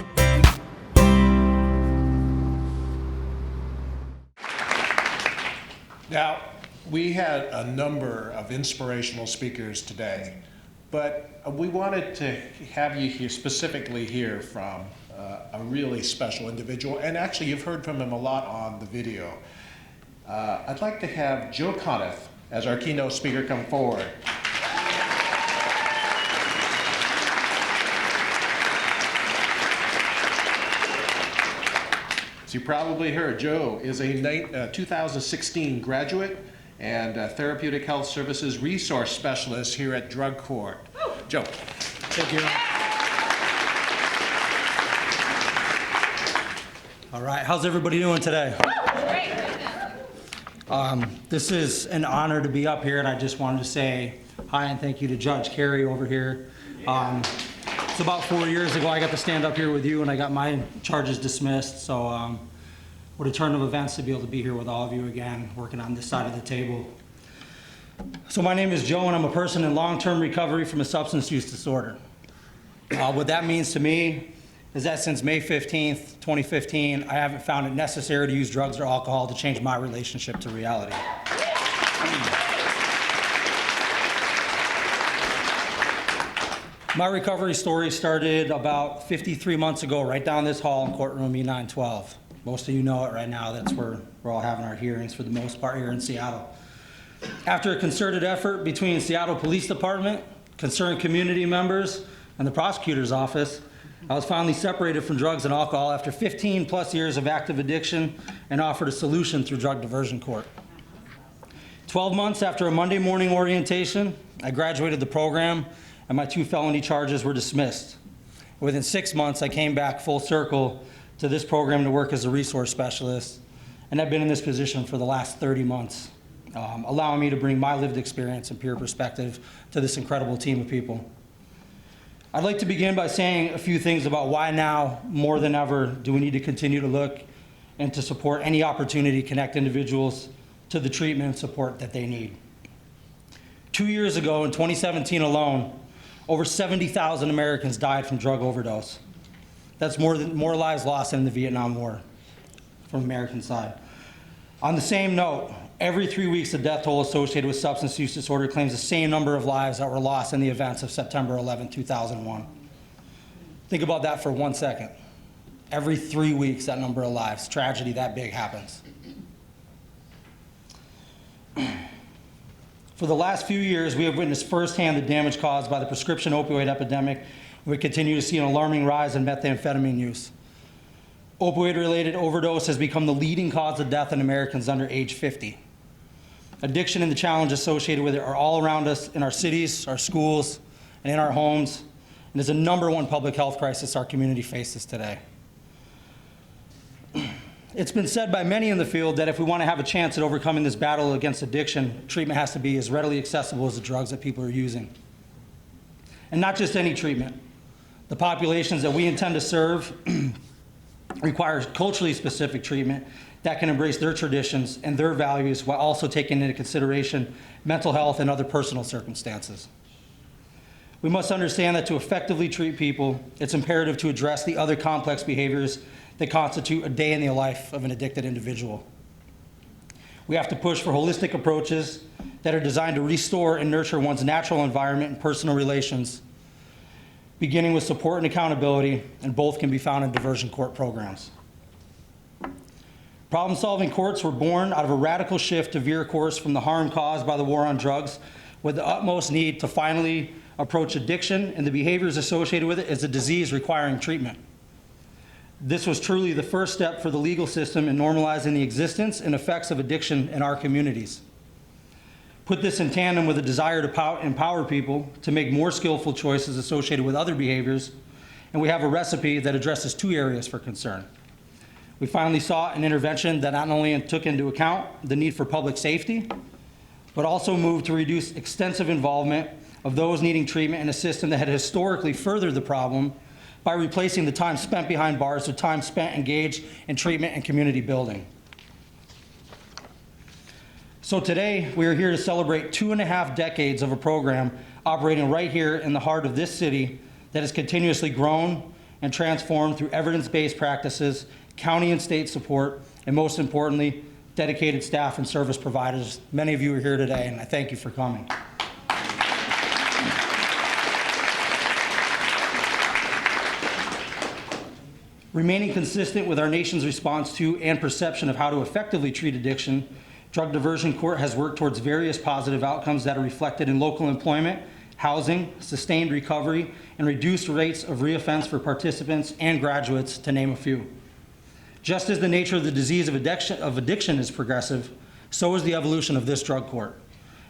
Now, we had a number of inspirational speakers today, but we wanted to have you here specifically hear from a really special individual, and actually you've heard from him a lot on the video. I'd like to have Joe Conniff as our keynote speaker come forward. As you probably heard, Joe is a 2016 graduate and Therapeutic Health Services Resource Specialist here at Drug Court. Joe. Thank you. All right, how's everybody doing today? This is an honor to be up here, and I just wanted to say hi and thank you to Judge Carey over here. It's about 4 years ago I got to stand up here with you and I got my charges dismissed, so what a turn of events to be able to be here with all of you again, working on this side of the table. So my name is Joe, and I'm a person in long-term recovery from a substance use disorder. What that means to me is that since May 15th, 2015, I haven't found it necessary to use drugs or alcohol to change my relationship to reality. My recovery story started about 53 months ago, right down this hall in courtroom E912. Most of you know it right now. That's where we're all having our hearings for the most part here in Seattle. After a concerted effort between Seattle Police Department, concerned community members, and the prosecutor's office, I was finally separated from drugs and alcohol after 15 plus years of active addiction and offered a solution through drug diversion court. 12 months after a Monday morning orientation, I graduated the program and my 2 felony charges were dismissed. Within 6 months, I came back full circle to this program to work as a resource specialist, and I've been in this position for the last 30 months, allowing me to bring my lived experience and peer perspective to this incredible team of people. I'd like to begin by saying a few things about why now, more than ever, do we need to continue to look and to support any opportunity to connect individuals to the treatment and support that they need. 2 years ago, in 2017 alone, over 70,000 Americans died from drug overdose. That's more lives lost than in the Vietnam War from the American side. On the same note, every 3 weeks, the death toll associated with substance use disorder claims the same number of lives that were lost in the events of September 11, 2001. Think about that for 1 second. Every 3 weeks, that number of lives, tragedy that big happens. For the last few years, we have witnessed firsthand the damage caused by the prescription opioid epidemic, and we continue to see an alarming rise in methamphetamine use. Opioid-related overdose has become the leading cause of death in Americans under age 50. Addiction and the challenge associated with it are all around us in our cities, our schools, and in our homes, and is the #1 public health crisis our community faces today. It's been said by many in the field that if we want to have a chance at overcoming this battle against addiction, treatment has to be as readily accessible as the drugs that people are using. And not just any treatment. The populations that we intend to serve require culturally specific treatment that can embrace their traditions and their values while also taking into consideration mental health and other personal circumstances. We must understand that to effectively treat people, it's imperative to address the other complex behaviors that constitute a day in the life of an addicted individual. We have to push for holistic approaches that are designed to restore and nurture one's natural environment and personal relations, beginning with support and accountability, and both can be found in diversion court programs. Problem-solving courts were born out of a radical shift to veer course from the harm caused by the war on drugs with the utmost need to finally approach addiction and the behaviors associated with it as a disease requiring treatment. This was truly the first step for the legal system in normalizing the existence and effects of addiction in our communities. Put this in tandem with a desire to empower people to make more skillful choices associated with other behaviors, and we have a recipe that addresses 2 areas for concern. We finally saw an intervention that not only took into account the need for public safety, but also moved to reduce extensive involvement of those needing treatment in a system that had historically furthered the problem by replacing the time spent behind bars with time spent engaged in treatment and community building. So today, we are here to celebrate 2.5 decades of a program operating right here in the heart of this city that has continuously grown and transformed through evidence-based practices, county and state support, and most importantly, dedicated staff and service providers. Many of you are here today, and I thank you for coming. Remaining consistent with our nation's response to and perception of how to effectively treat addiction, Drug Diversion Court has worked towards various positive outcomes that are reflected in local employment, housing, sustained recovery, and reduced rates of reoffense for participants and graduates, to name a few. Just as the nature of the disease of addiction is progressive, so is the evolution of this drug court.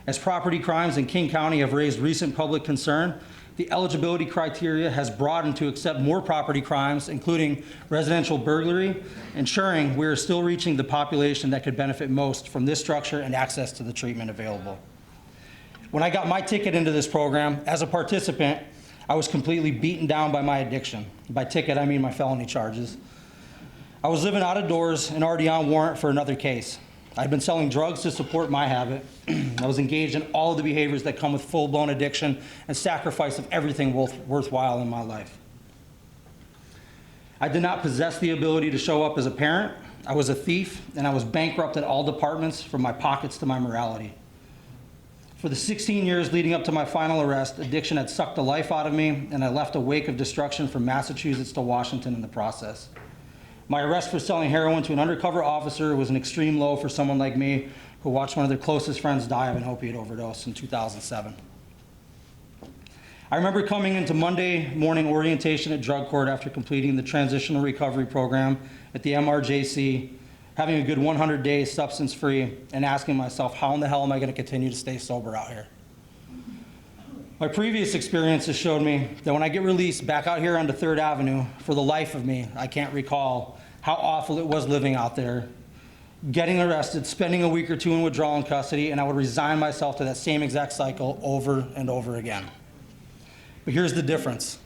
As property crimes in King County have raised recent public concern, the eligibility criteria has broadened to accept more property crimes, including residential burglary, ensuring we are still reaching the population that could benefit most from this structure and access to the treatment available. When I got my ticket into this program, as a participant, I was completely beaten down by my addiction. By ticket, I mean my felony charges. I was living out of doors and already on warrant for another case. I'd been selling drugs to support my habit. I was engaged in all of the behaviors that come with full-blown addiction and sacrifice of everything worthwhile in my life. I did not possess the ability to show up as a parent. I was a thief, and I was bankrupt in all departments, from my pockets to my morality. For the 16 years leading up to my final arrest, addiction had sucked the life out of me, and I left a wake of destruction from Massachusetts to Washington in the process. My arrest for selling heroin to an undercover officer was an extreme low for someone like me who watched one of their closest friends die of an opiate overdose in 2007. I remember coming into Monday morning orientation at drug court after completing the transitional recovery program at the MRJC, having a good 100 days substance-free, and asking myself, how in the hell am I going to continue to stay sober out here? My previous experiences showed me that when I get released back out here onto 3rd Avenue, for the life of me, I can't recall how awful it was living out there, getting arrested, spending a week or two in withdrawal and custody, and I would resign myself to that same exact cycle over and over again. But here's the difference.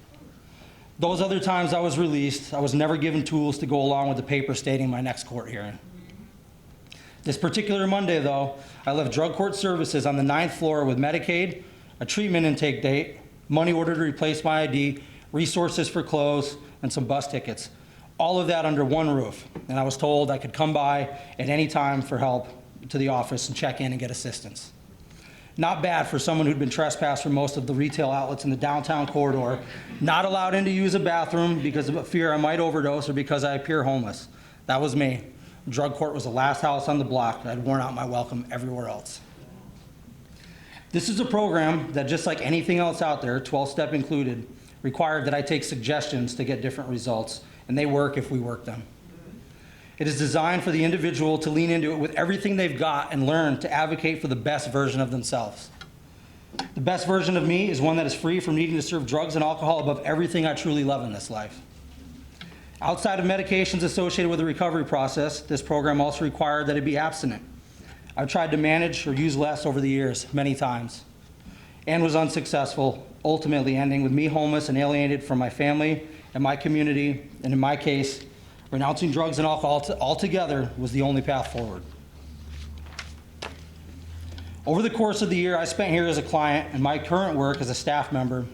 Those other times I was released, I was never given tools to go along with the paper stating my next court hearing. This particular Monday, though, I left drug court services on the 9th floor with Medicaid, a treatment intake date, money ordered to replace my ID, resources for clothes, and some bus tickets. All of that under one roof. And I was told I could come by at any time for help to the office and check in and get assistance. Not bad for someone who'd been trespassed from most of the retail outlets in the downtown corridor, not allowed in to use a bathroom because of a fear I might overdose or because I appear homeless. That was me. Drug court was the last house on the block that had worn out my welcome everywhere else. This is a program that, just like anything else out there, 12-step included, required that I take suggestions to get different results, and they work if we work them. It is designed for the individual to lean into it with everything they've got and learn to advocate for the best version of themselves. The best version of me is one that is free from needing to serve drugs and alcohol above everything I truly love in this life. Outside of medications associated with the recovery process, this program also required that it be abstinent. I've tried to manage or use less over the years, many times, and was unsuccessful, ultimately ending with me homeless and alienated from my family and my community, and in my case, renouncing drugs and alcohol altogether was the only path forward. Over the course of the year I spent here as a client and my current work as a staff member,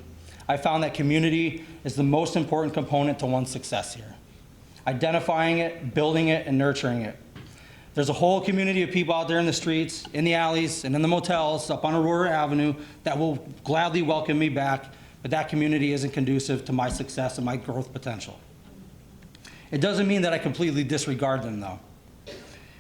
I found that community is the most important component to one's success here. Identifying it, building it, and nurturing it. There's a whole community of people out there in the streets, in the alleys, and in the motels up on Aurora Avenue that will gladly welcome me back, but that community isn't conducive to my success and my growth potential. It doesn't mean that I completely disregard them, though.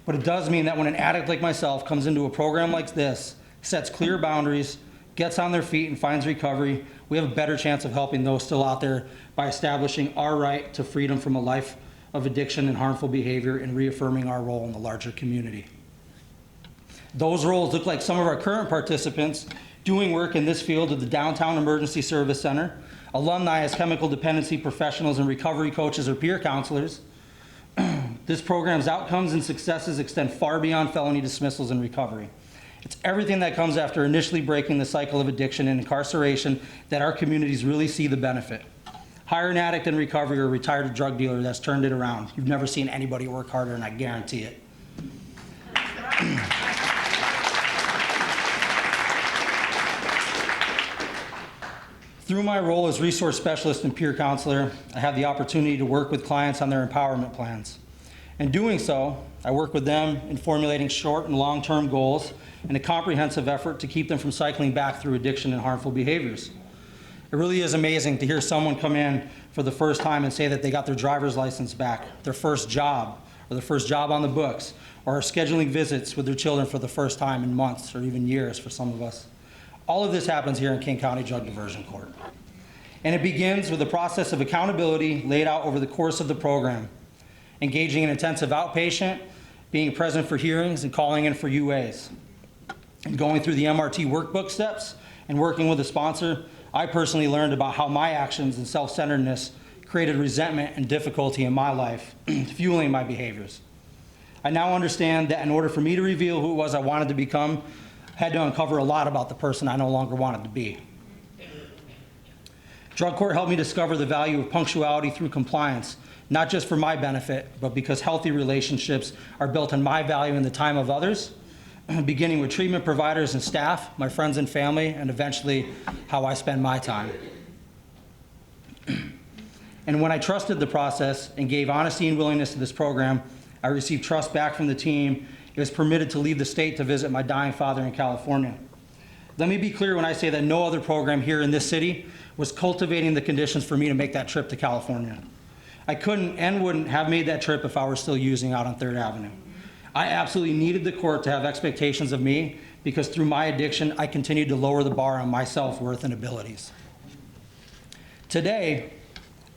But it does mean that when an addict like myself comes into a program like this, sets clear boundaries, gets on their feet, and finds recovery, we have a better chance of helping those still out there by establishing our right to freedom from a life of addiction and harmful behavior and reaffirming our role in the larger community. Those roles look like some of our current participants doing work in this field at the Downtown Emergency Service Center, alumni as chemical dependency professionals and recovery coaches or peer counselors. This program's outcomes and successes extend far beyond felony dismissals and recovery. It's everything that comes after initially breaking the cycle of addiction and incarceration that our communities really see the benefit. Hire an addict in recovery or a retired drug dealer that's turned it around. You've never seen anybody work harder, and I guarantee it. Through my role as resource specialist and peer counselor, I have the opportunity to work with clients on their empowerment plans. In doing so, I work with them in formulating short and long-term goals and a comprehensive effort to keep them from cycling back through addiction and harmful behaviors. It really is amazing to hear someone come in for the first time and say that they got their driver's license back, their first job, or their first job on the books, or are scheduling visits with their children for the first time in months or even years for some of us. All of this happens here in King County Drug Diversion Court. And it begins with the process of accountability laid out over the course of the program, engaging in intensive outpatient, being present for hearings and calling in for UAs. And going through the MRT workbook steps and working with a sponsor, I personally learned about how my actions and self-centeredness created resentment and difficulty in my life, fueling my behaviors. I now understand that in order for me to reveal who it was I wanted to become, I had to uncover a lot about the person I no longer wanted to be. Drug court helped me discover the value of punctuality through compliance, not just for my benefit, but because healthy relationships are built on my value in the time of others, beginning with treatment providers and staff, my friends and family, and eventually how I spend my time. And when I trusted the process and gave honesty and willingness to this program, I received trust back from the team. It was permitted to leave the state to visit my dying father in California. Let me be clear when I say that no other program here in this city was cultivating the conditions for me to make that trip to California. I couldn't and wouldn't have made that trip if I were still using out on 3rd Avenue. I absolutely needed the court to have expectations of me because through my addiction, I continued to lower the bar on my self-worth and abilities. Today,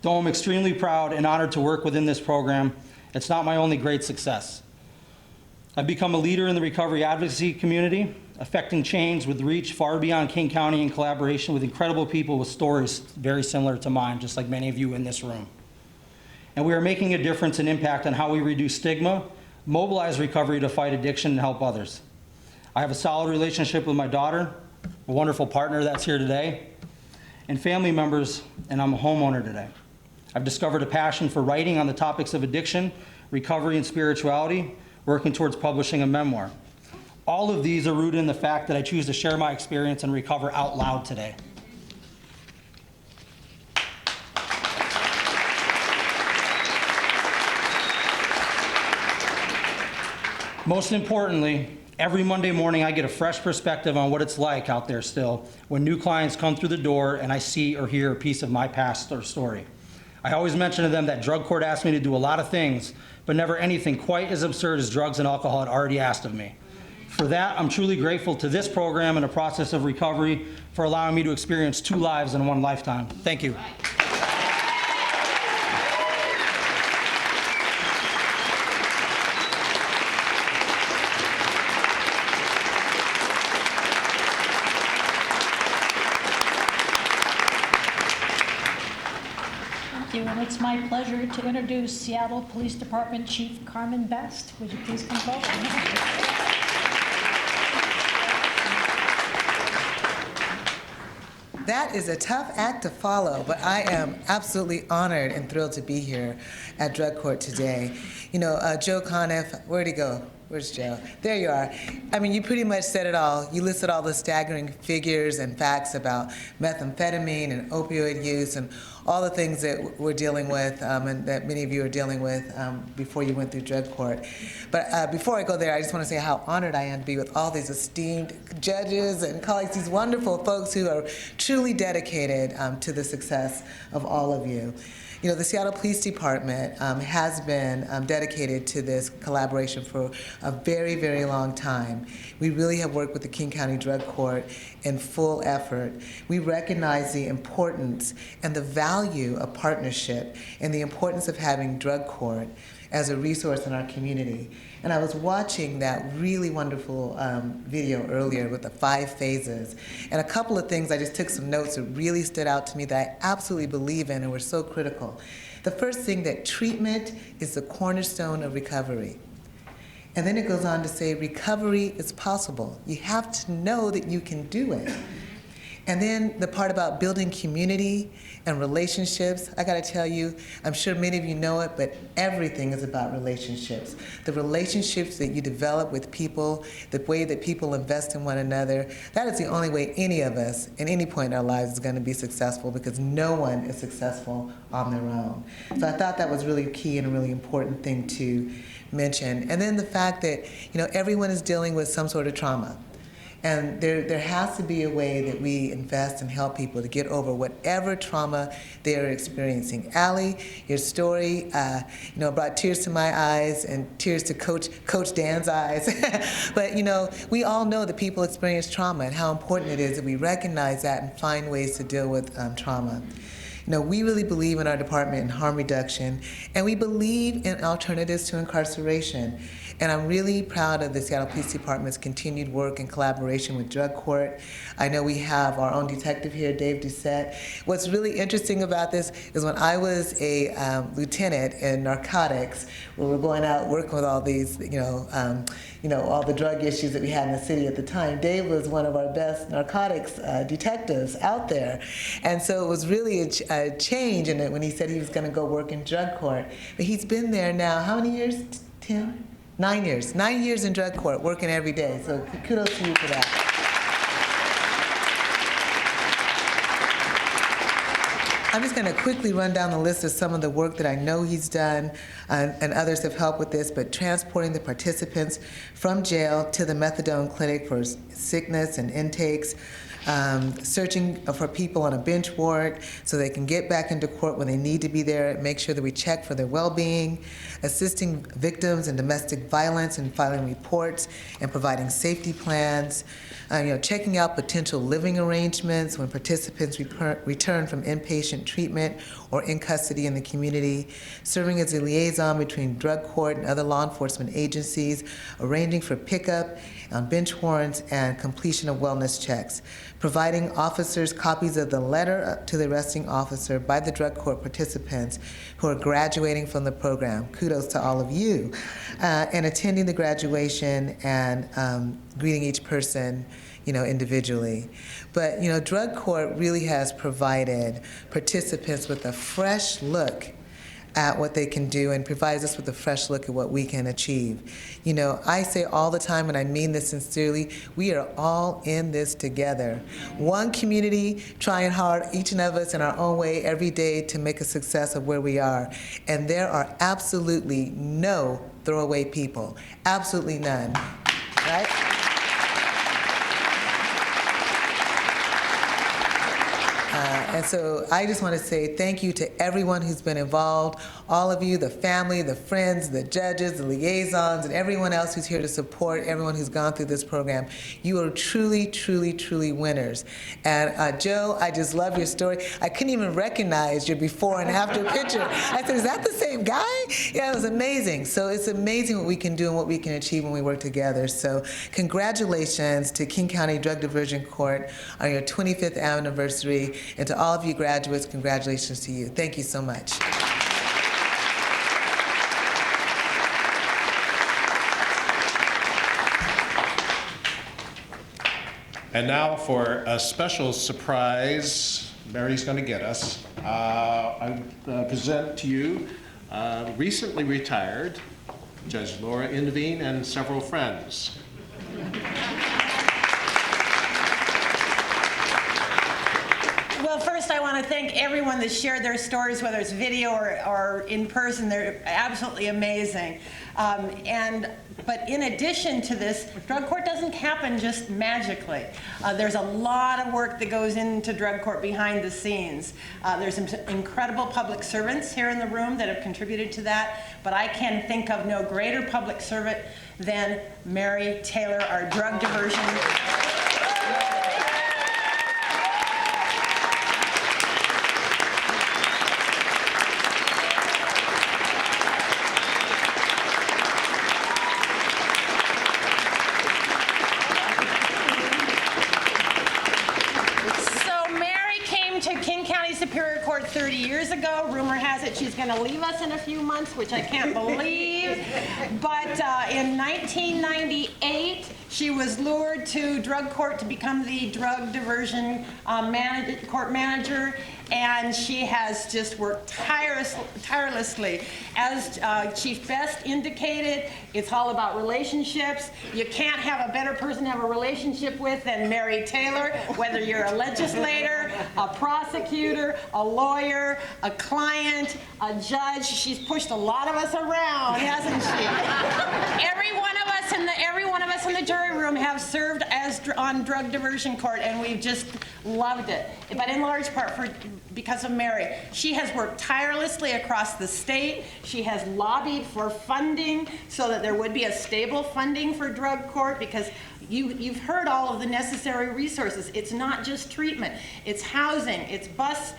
though I'm extremely proud and honored to work within this program, it's not my only great success. I've become a leader in the recovery advocacy community, affecting change with reach far beyond King County in collaboration with incredible people with stories very similar to mine, just like many of you in this room. And we are making a difference and impact on how we reduce stigma, mobilize recovery to fight addiction, and help others. I have a solid relationship with my daughter, a wonderful partner that's here today, and family members, and I'm a homeowner today. I've discovered a passion for writing on the topics of addiction, recovery, and spirituality, working towards publishing a memoir. All of these are rooted in the fact that I choose to share my experience and recover out loud today. Most importantly, every Monday morning I get a fresh perspective on what it's like out there still when new clients come through the door and I see or hear a piece of my past or story. I always mention to them that drug court asked me to do a lot of things, but never anything quite as absurd as drugs and alcohol had already asked of me. For that, I'm truly grateful to this program and the process of recovery for allowing me to experience 2 lives in 1 lifetime. Thank you. Thank you, and it's my pleasure to introduce Seattle Police Department Chief Carmen Best. Would you please come forward? That is a tough act to follow, but I am absolutely honored and thrilled to be here at Drug Court today. You know, Joe Conniff, where'd he go? Where's Joe? There you are. I mean, you pretty much said it all. You listed all the staggering figures and facts about methamphetamine and opioid use and all the things that we're dealing with and that many of you are dealing with before you went through drug court. But before I go there, I just want to say how honored I am to be with all these esteemed judges and colleagues, these wonderful folks who are truly dedicated to the success of all of you. You know, the Seattle Police Department has been dedicated to this collaboration for a very, very long time. We really have worked with the King County Drug Court in full effort. We recognize the importance and the value of partnership and the importance of having drug court as a resource in our community. And I was watching that really wonderful video earlier with the 5 phases. And a couple of things, I just took some notes that really stood out to me that I absolutely believe in and were so critical. The first thing, that treatment is the cornerstone of recovery. And then it goes on to say recovery is possible. You have to know that you can do it. And then the part about building community and relationships, I gotta tell you, I'm sure many of you know it, but everything is about relationships. The relationships that you develop with people, the way that people invest in one another, that is the only way any of us, at any point in our lives, is gonna be successful, because no one is successful on their own. So I thought that was really key and a really important thing to mention. And then the fact that, you know, everyone is dealing with some sort of trauma. And there has to be a way that we invest and help people to get over whatever trauma they are experiencing. Allie, your story, you know, brought tears to my eyes and tears to Coach Dan's eyes. But you know, we all know that people experience trauma and how important it is that we recognize that and find ways to deal with trauma. You know, we really believe in our department in harm reduction, and we believe in alternatives to incarceration. And I'm really proud of the Seattle Police Department's continued work in collaboration with Drug Court. I know we have our own detective here, Dave Doucette. What's really interesting about this is when I was a lieutenant in narcotics, we were going out working with all these, all the drug issues that we had in the city at the time. Dave was one of our best narcotics detectives out there. And so it was really a change in it when he said he was going to go work in Drug Court. But he's been there now, how many years, Tim? 9 years. 9 years in drug court, working every day. So kudos to you for that. I'm just going to quickly run down the list of some of the work that I know he's done, and others have helped with this, but transporting the participants from jail to the methadone clinic for sickness and intakes, searching for people on a bench ward so they can get back into court when they need to be there, make sure that we check for their well-being, assisting victims in domestic violence and filing reports and providing safety plans, checking out potential living arrangements when participants return from inpatient treatment or in custody in the community, serving as a liaison between drug court and other law enforcement agencies, arranging for pickup on bench warrants and completion of wellness checks, providing officers copies of the letter to the arresting officer by the drug court participants who are graduating from the program. Kudos to all of you. And attending the graduation and greeting each person individually. But, drug court really has provided participants with a fresh look at what they can do and provides us with a fresh look at what we can achieve. I say all the time, and I mean this sincerely, we are all in this together. One community trying hard, each one of us in our own way every day to make a success of where we are. And there are absolutely no throwaway people. Absolutely none. Right? And so I just want to say thank you to everyone who's been involved, all of you, the family, the friends, the judges, the liaisons, and everyone else who's here to support everyone who's gone through this program. You are truly, truly, truly winners. And Joe, I just love your story. I couldn't even recognize your before and after picture. I said, is that the same guy? Yeah, it was amazing. So it's amazing what we can do and what we can achieve when we work together. So congratulations to King County Drug Diversion Court on your 25th anniversary, and to all of you graduates, congratulations to you. Thank you so much. And now for a special surprise, Mary's going to get us. I present to you recently retired Judge Laura Indevine and several friends. Well, first I want to thank everyone that shared their stories, whether it's video or in person. They're absolutely amazing. But in addition to this, drug court doesn't happen just magically. There's a lot of work that goes into drug court behind the scenes. There's some incredible public servants here in the room that have contributed to that, but I can think of no greater public servant than Mary Taylor, our drug diversion. Superior Court 30 years ago. Rumor has it she's going to leave us in a few months, which I can't believe. But in 1998, she was lured to drug court to become the drug diversion court manager, and she has just worked tirelessly. As Chief Best indicated, it's all about relationships. You can't have a better person to have a relationship with than Mary Taylor, whether you're a legislator, a prosecutor, a lawyer, a client, a judge. She's pushed a lot of us around, hasn't she? Every one of us in the jury room have served on drug diversion court, and we've just loved it. But in large part because of Mary. She has worked tirelessly across the state. She has lobbied for funding so that there would be a stable funding for drug court, because you've heard all of the necessary resources. It's not just treatment. It's housing. It's bus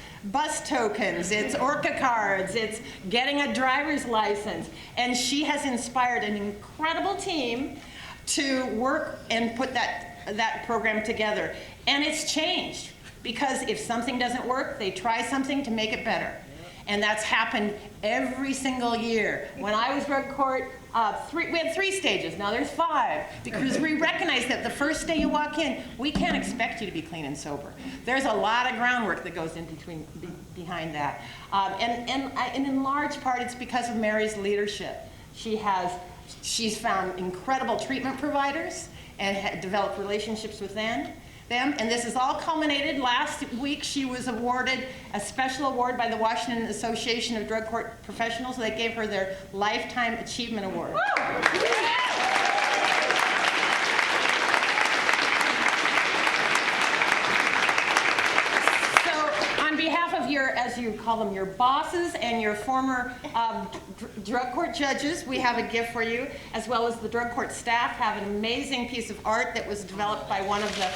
tokens. It's ORCA cards. It's getting a driver's license. And she has inspired an incredible team to work and put that program together. And it's changed, because if something doesn't work, they try something to make it better. And that's happened every single year. When I was drug court, we had 3 stages. Now there's 5, because we recognize that the first day you walk in, we can't expect you to be clean and sober. There's a lot of groundwork that goes in behind that. And in large part, it's because of Mary's leadership. She's found incredible treatment providers and developed relationships with them. them. And this is all culminated. Last week, she was awarded a special award by the Washington Association of Drug Court Professionals. So they gave her their Lifetime Achievement Award. On behalf of your, as you call them, your bosses and your former drug court judges, we have a gift for you, as well as the drug court staff have an amazing piece of art that was developed by one of the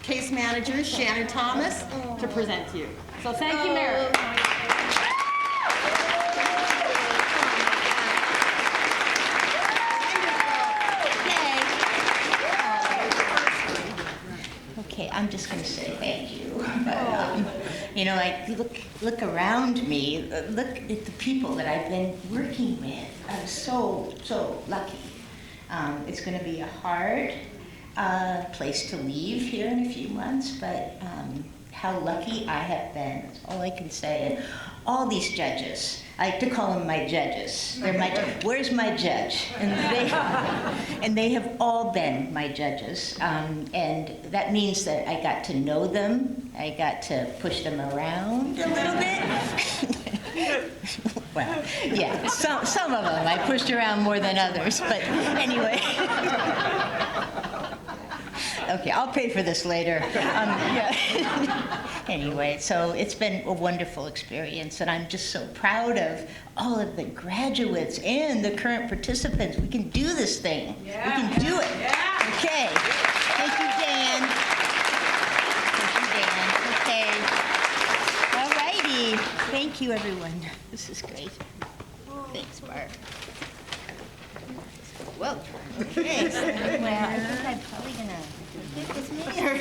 case managers, Shannon Thomas, to present to you. So thank you, Mary. Okay, I'm just going to say thank you. But, you know, like look around me. Look at the people that I've been working with. I'm so lucky. It's going to be a hard place to leave here in a few months, but how lucky I have been. That's all I can say. And all these judges, I like to call them my judges. They're my, where's my judge? And they have all been my judges. And that means that I got to know them. I got to push them around a little bit. Well, yeah, some of them I pushed around more than others, but anyway. Okay, I'll pay for this later. Yeah. Anyway, so it's been a wonderful experience, and I'm just so proud of all of the graduates and the current participants. We can do this thing. Yeah. We can do it. Yeah. Okay. Thank you, Dan. Thank you, Dan. Okay. All righty. Thank you, everyone. This is great. Thanks, Barb. Well, okay. Well, I think I'm probably going to take it with me. Or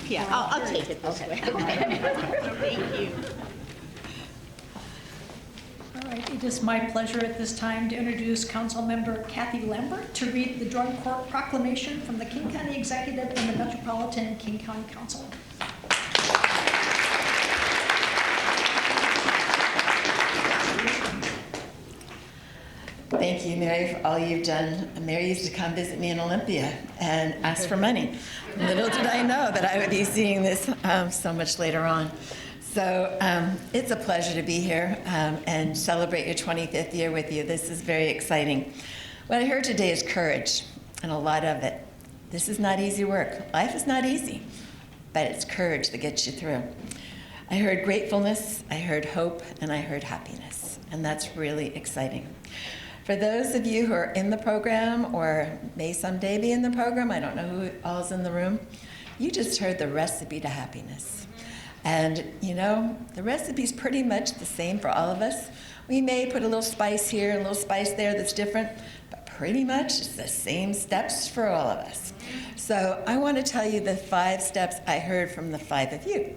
yeah, I'll take it this way. Thank you. All right, it is my pleasure at this time to introduce Councilmember Kathy Lambert to read the Drug Court Proclamation from the King County Executive and the Metropolitan King County Council. Thank you, Mary, for all you've done. Mary used to come visit me in Olympia and ask for money. Little did I know that I would be seeing this so much later on. So it's a pleasure to be here and celebrate your 25th year with you. This is very exciting. What I heard today is courage, and a lot of it. This is not easy work. Life is not easy, but it's courage that gets you through. I heard gratefulness, I heard hope, and I heard happiness, and that's really exciting. For those of you who are in the program or may someday be in the program, I don't know who all's in the room, you just heard the recipe to happiness. And you know, the recipe's pretty much the same for all of us. We may put a little spice here and a little spice there that's different, but pretty much it's the same steps for all of us. So I want to tell you the 5 steps I heard from the 5 of you.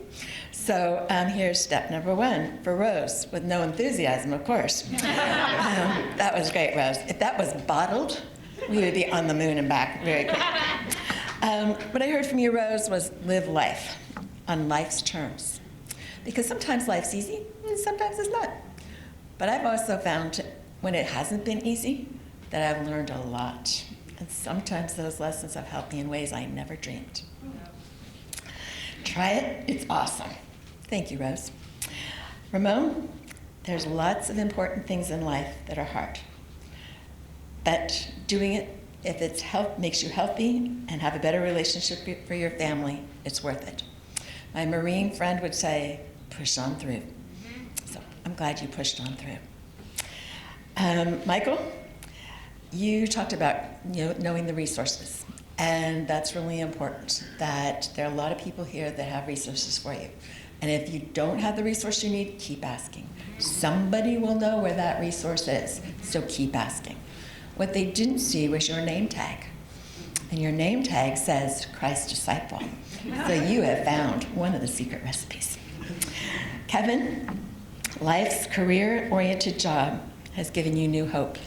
So here's step number 1 for Rose, with no enthusiasm, of course. That was great, Rose. If that was bottled, we would be on the moon and back very quick. What I heard from you, Rose, was live life on life's terms. Because sometimes life's easy, and sometimes it's not. But I've also found when it hasn't been easy, that I've learned a lot. And sometimes those lessons have helped me in ways I never dreamed. Try it, it's awesome. Thank you, Rose. Ramon, there's lots of important things in life that are hard. But doing it, if it makes you healthy and have a better relationship for your family, it's worth it. My Marine friend would say, push on through. So I'm glad you pushed on through. Michael, you talked about knowing the resources, and that's really important, that there are a lot of people here that have resources for you. And if you don't have the resource you need, keep asking. Somebody will know where that resource is, so keep asking. What they didn't see was your name tag. And your name tag says Christ Disciple. So you have found one of the secret recipes. Kevin, life's career-oriented job has given you new hope.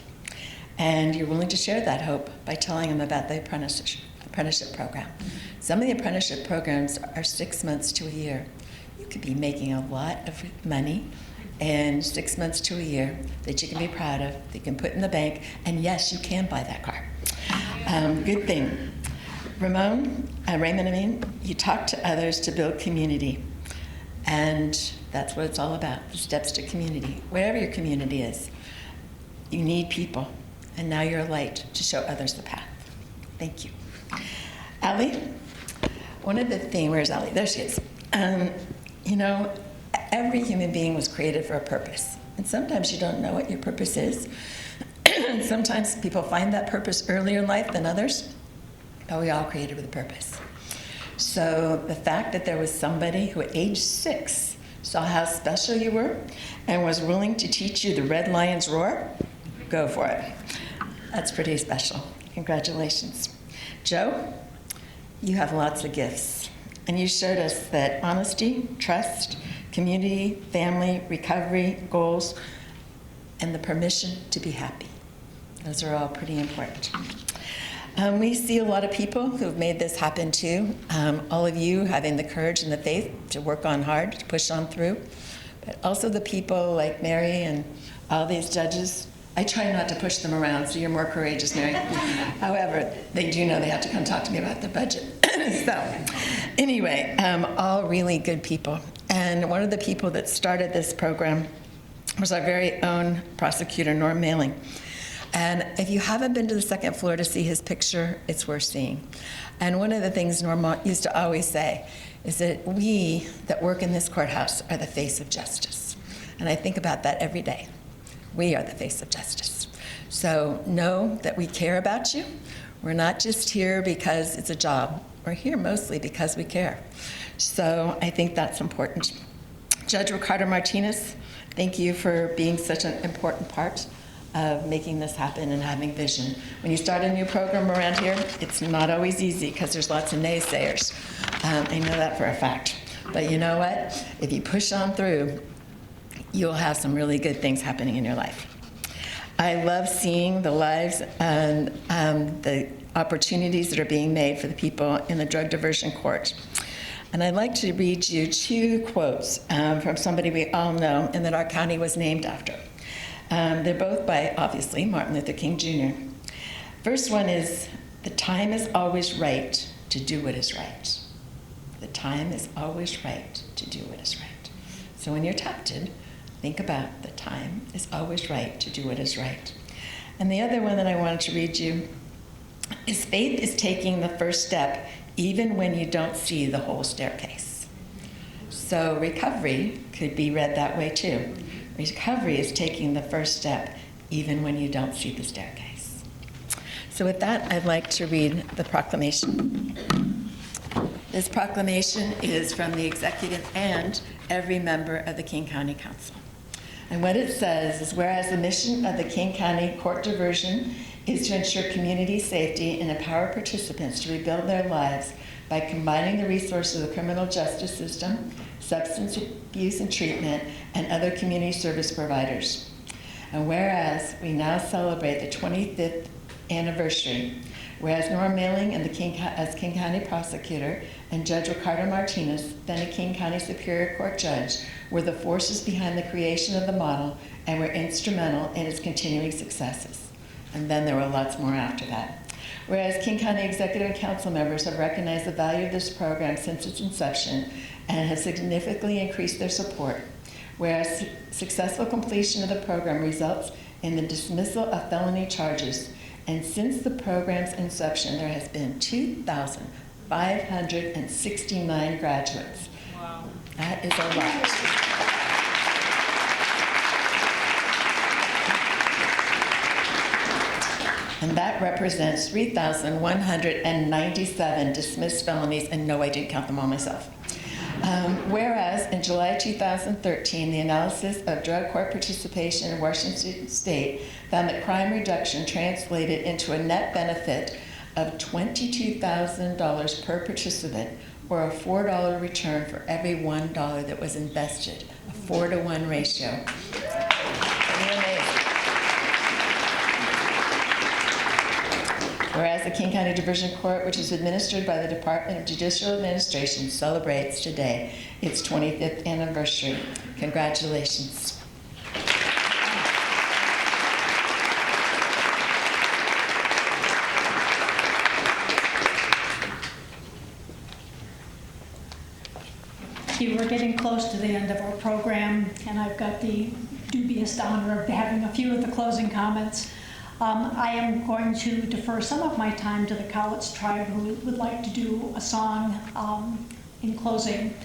And you're willing to share that hope by telling them about the apprenticeship program. Some of the apprenticeship programs are 6 months to a year. You could be making a lot of money in 6 months to a year that you can be proud of, that you can put in the bank, and yes, you can buy that car. Good thing. Raymond, you talk to others to build community. And that's what it's all about, the steps to community. Wherever your community is, you need people. And now you're a light to show others the path. Thank you. Allie, one of the things, where's Allie? There she is. You know, every human being was created for a purpose. And sometimes you don't know what your purpose is. And sometimes people find that purpose earlier in life than others. But we all created with a purpose. So the fact that there was somebody who at age 6 saw how special you were and was willing to teach you the red lion's roar, go for it. That's pretty special. Congratulations. Joe, you have lots of gifts. And you showed us that honesty, trust, community, family, recovery, goals, and the permission to be happy. Those are all pretty important. We see a lot of people who've made this happen too. All of you having the courage and the faith to work on hard, to push on through. But also the people like Mary and all these judges. I try not to push them around, so you're more courageous, Mary. However, they do know they have to come talk to me about the budget. So, anyway, all really good people. And one of the people that started this program was our very own prosecutor, Norm Mailing. And if you haven't been to the second floor to see his picture, it's worth seeing. And one of the things Norm used to always say is that we that work in this courthouse are the face of justice. And I think about that every day. We are the face of justice. So know that we care about you. We're not just here because it's a job. We're here mostly because we care. So I think that's important. Judge Ricardo Martinez, thank you for being such an important part of making this happen and having vision. When you start a new program around here, it's not always easy because there's lots of naysayers. I know that for a fact. But you know what? If you push on through, you'll have some really good things happening in your life. I love seeing the lives and the opportunities that are being made for the people in the drug diversion court. And I'd like to read you 2 quotes from somebody we all know and that our county was named after. They're both by, obviously, Martin Luther King Jr. First one is, "The time is always right to do what is right." The time is always right to do what is right. So when you're tempted, think about the time is always right to do what is right. And the other one that I wanted to read you is, "Faith is taking the first step even when you don't see the whole staircase." So recovery could be read that way too. Recovery is taking the first step even when you don't see the staircase. So with that, I'd like to read the proclamation. This proclamation is from the executive and every member of the King County Council. And what it says is, whereas the mission of the King County Court Diversion is to ensure community safety and empower participants to rebuild their lives by combining the resources of the criminal justice system, substance abuse and treatment, and other community service providers. And whereas we now celebrate the 25th anniversary, whereas Norm Mailing and as King County prosecutor and Judge Ricardo Martinez, then a King County Superior Court judge, were the forces behind the creation of the model and were instrumental in its continuing successes. And then there were lots more after that. Whereas King County Executive and Council members have recognized the value of this program since its inception and have significantly increased their support. Whereas successful completion of the program results in the dismissal of felony charges. And since the program's inception, there has been 2,569 graduates. Wow. That is a lot. And that represents 3,197 dismissed felonies, and no, I didn't count them all myself. Whereas in July 2013, the analysis of drug court participation in Washington State found that crime reduction translated into a net benefit of $22,000 per participant, or a $4 return for every $1 that was invested, a 4-to-1 ratio. Pretty amazing. Whereas the King County Diversion Court, which is administered by the Department of Judicial Administration, celebrates today its 25th anniversary. Congratulations. close to the end of our program, and I've got the dubious honor of having a few of the closing comments. I am going to defer some of my time to the Cowlitz tribe, who would like to do a song in closing.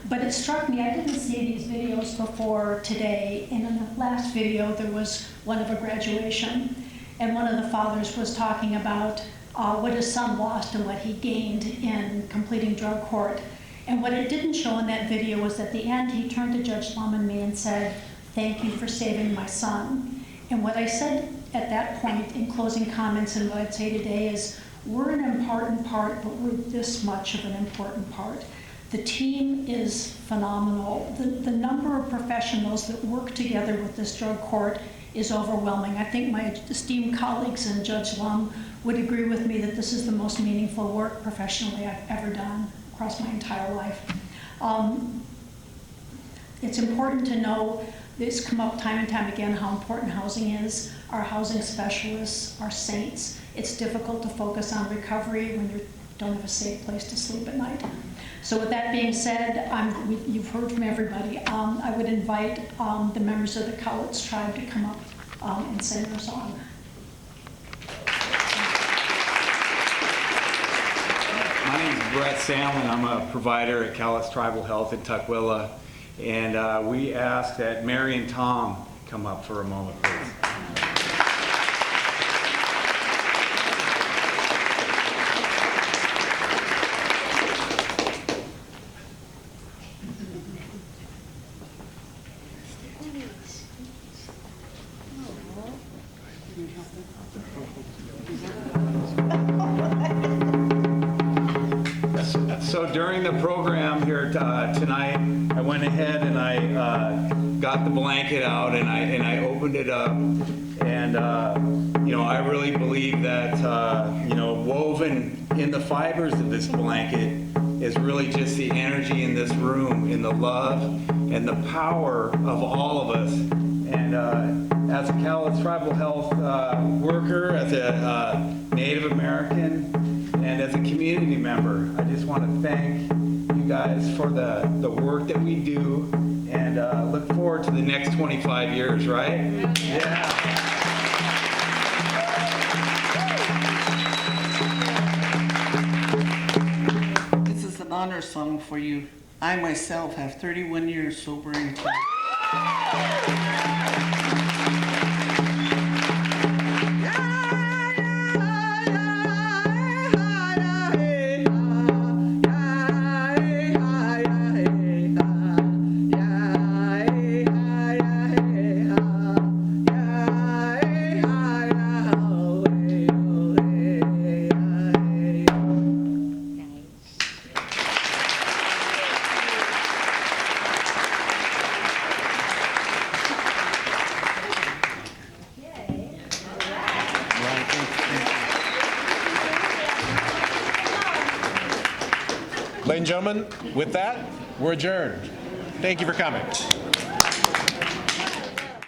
But it struck me, I didn't see these videos before today, and in the last video there was one of a graduation, and one of the fathers was talking about what his son lost and what he gained in completing drug court. And what it didn't show in that video was at the end he turned to Judge Lum and me and said, "Thank you for saving my son." And what I said at that point in closing comments, and what I'd say today, is we're an important part, but we're this much of an important part. The team is phenomenal. The number of professionals that work together with this drug court is overwhelming. I think my esteemed colleagues and Judge Lum would agree with me that this is the most meaningful work professionally I've ever done across my entire life. It's important to know, this come up time and time again, how important housing is. Our housing specialists are saints. It's difficult to focus on recovery when you don't have a safe place to sleep at night. So with that being said, you've heard from everybody. I would invite the members of the Cowlitz tribe to come up and sing their song. My name is Brett Salmon. I'm a provider at Cowlitz Tribal Health in Tukwila. And we ask that Mary and Tom come up for a moment, please. So during the program here tonight, I went ahead and I got the blanket out and I opened it up, and I really believe that woven in the fibers of this blanket is really just the energy in this room, in the love and the power of all of us. And as a Cowlitz Tribal Health worker, as a Native American, and as a community member, I just want to thank you guys for the work that we do, and look forward to the next 25 years, right? Yeah. This is an honor song for you. I myself have 31 years sober and clean. Ladies and gentlemen, with that, we're adjourned. Thank you for coming.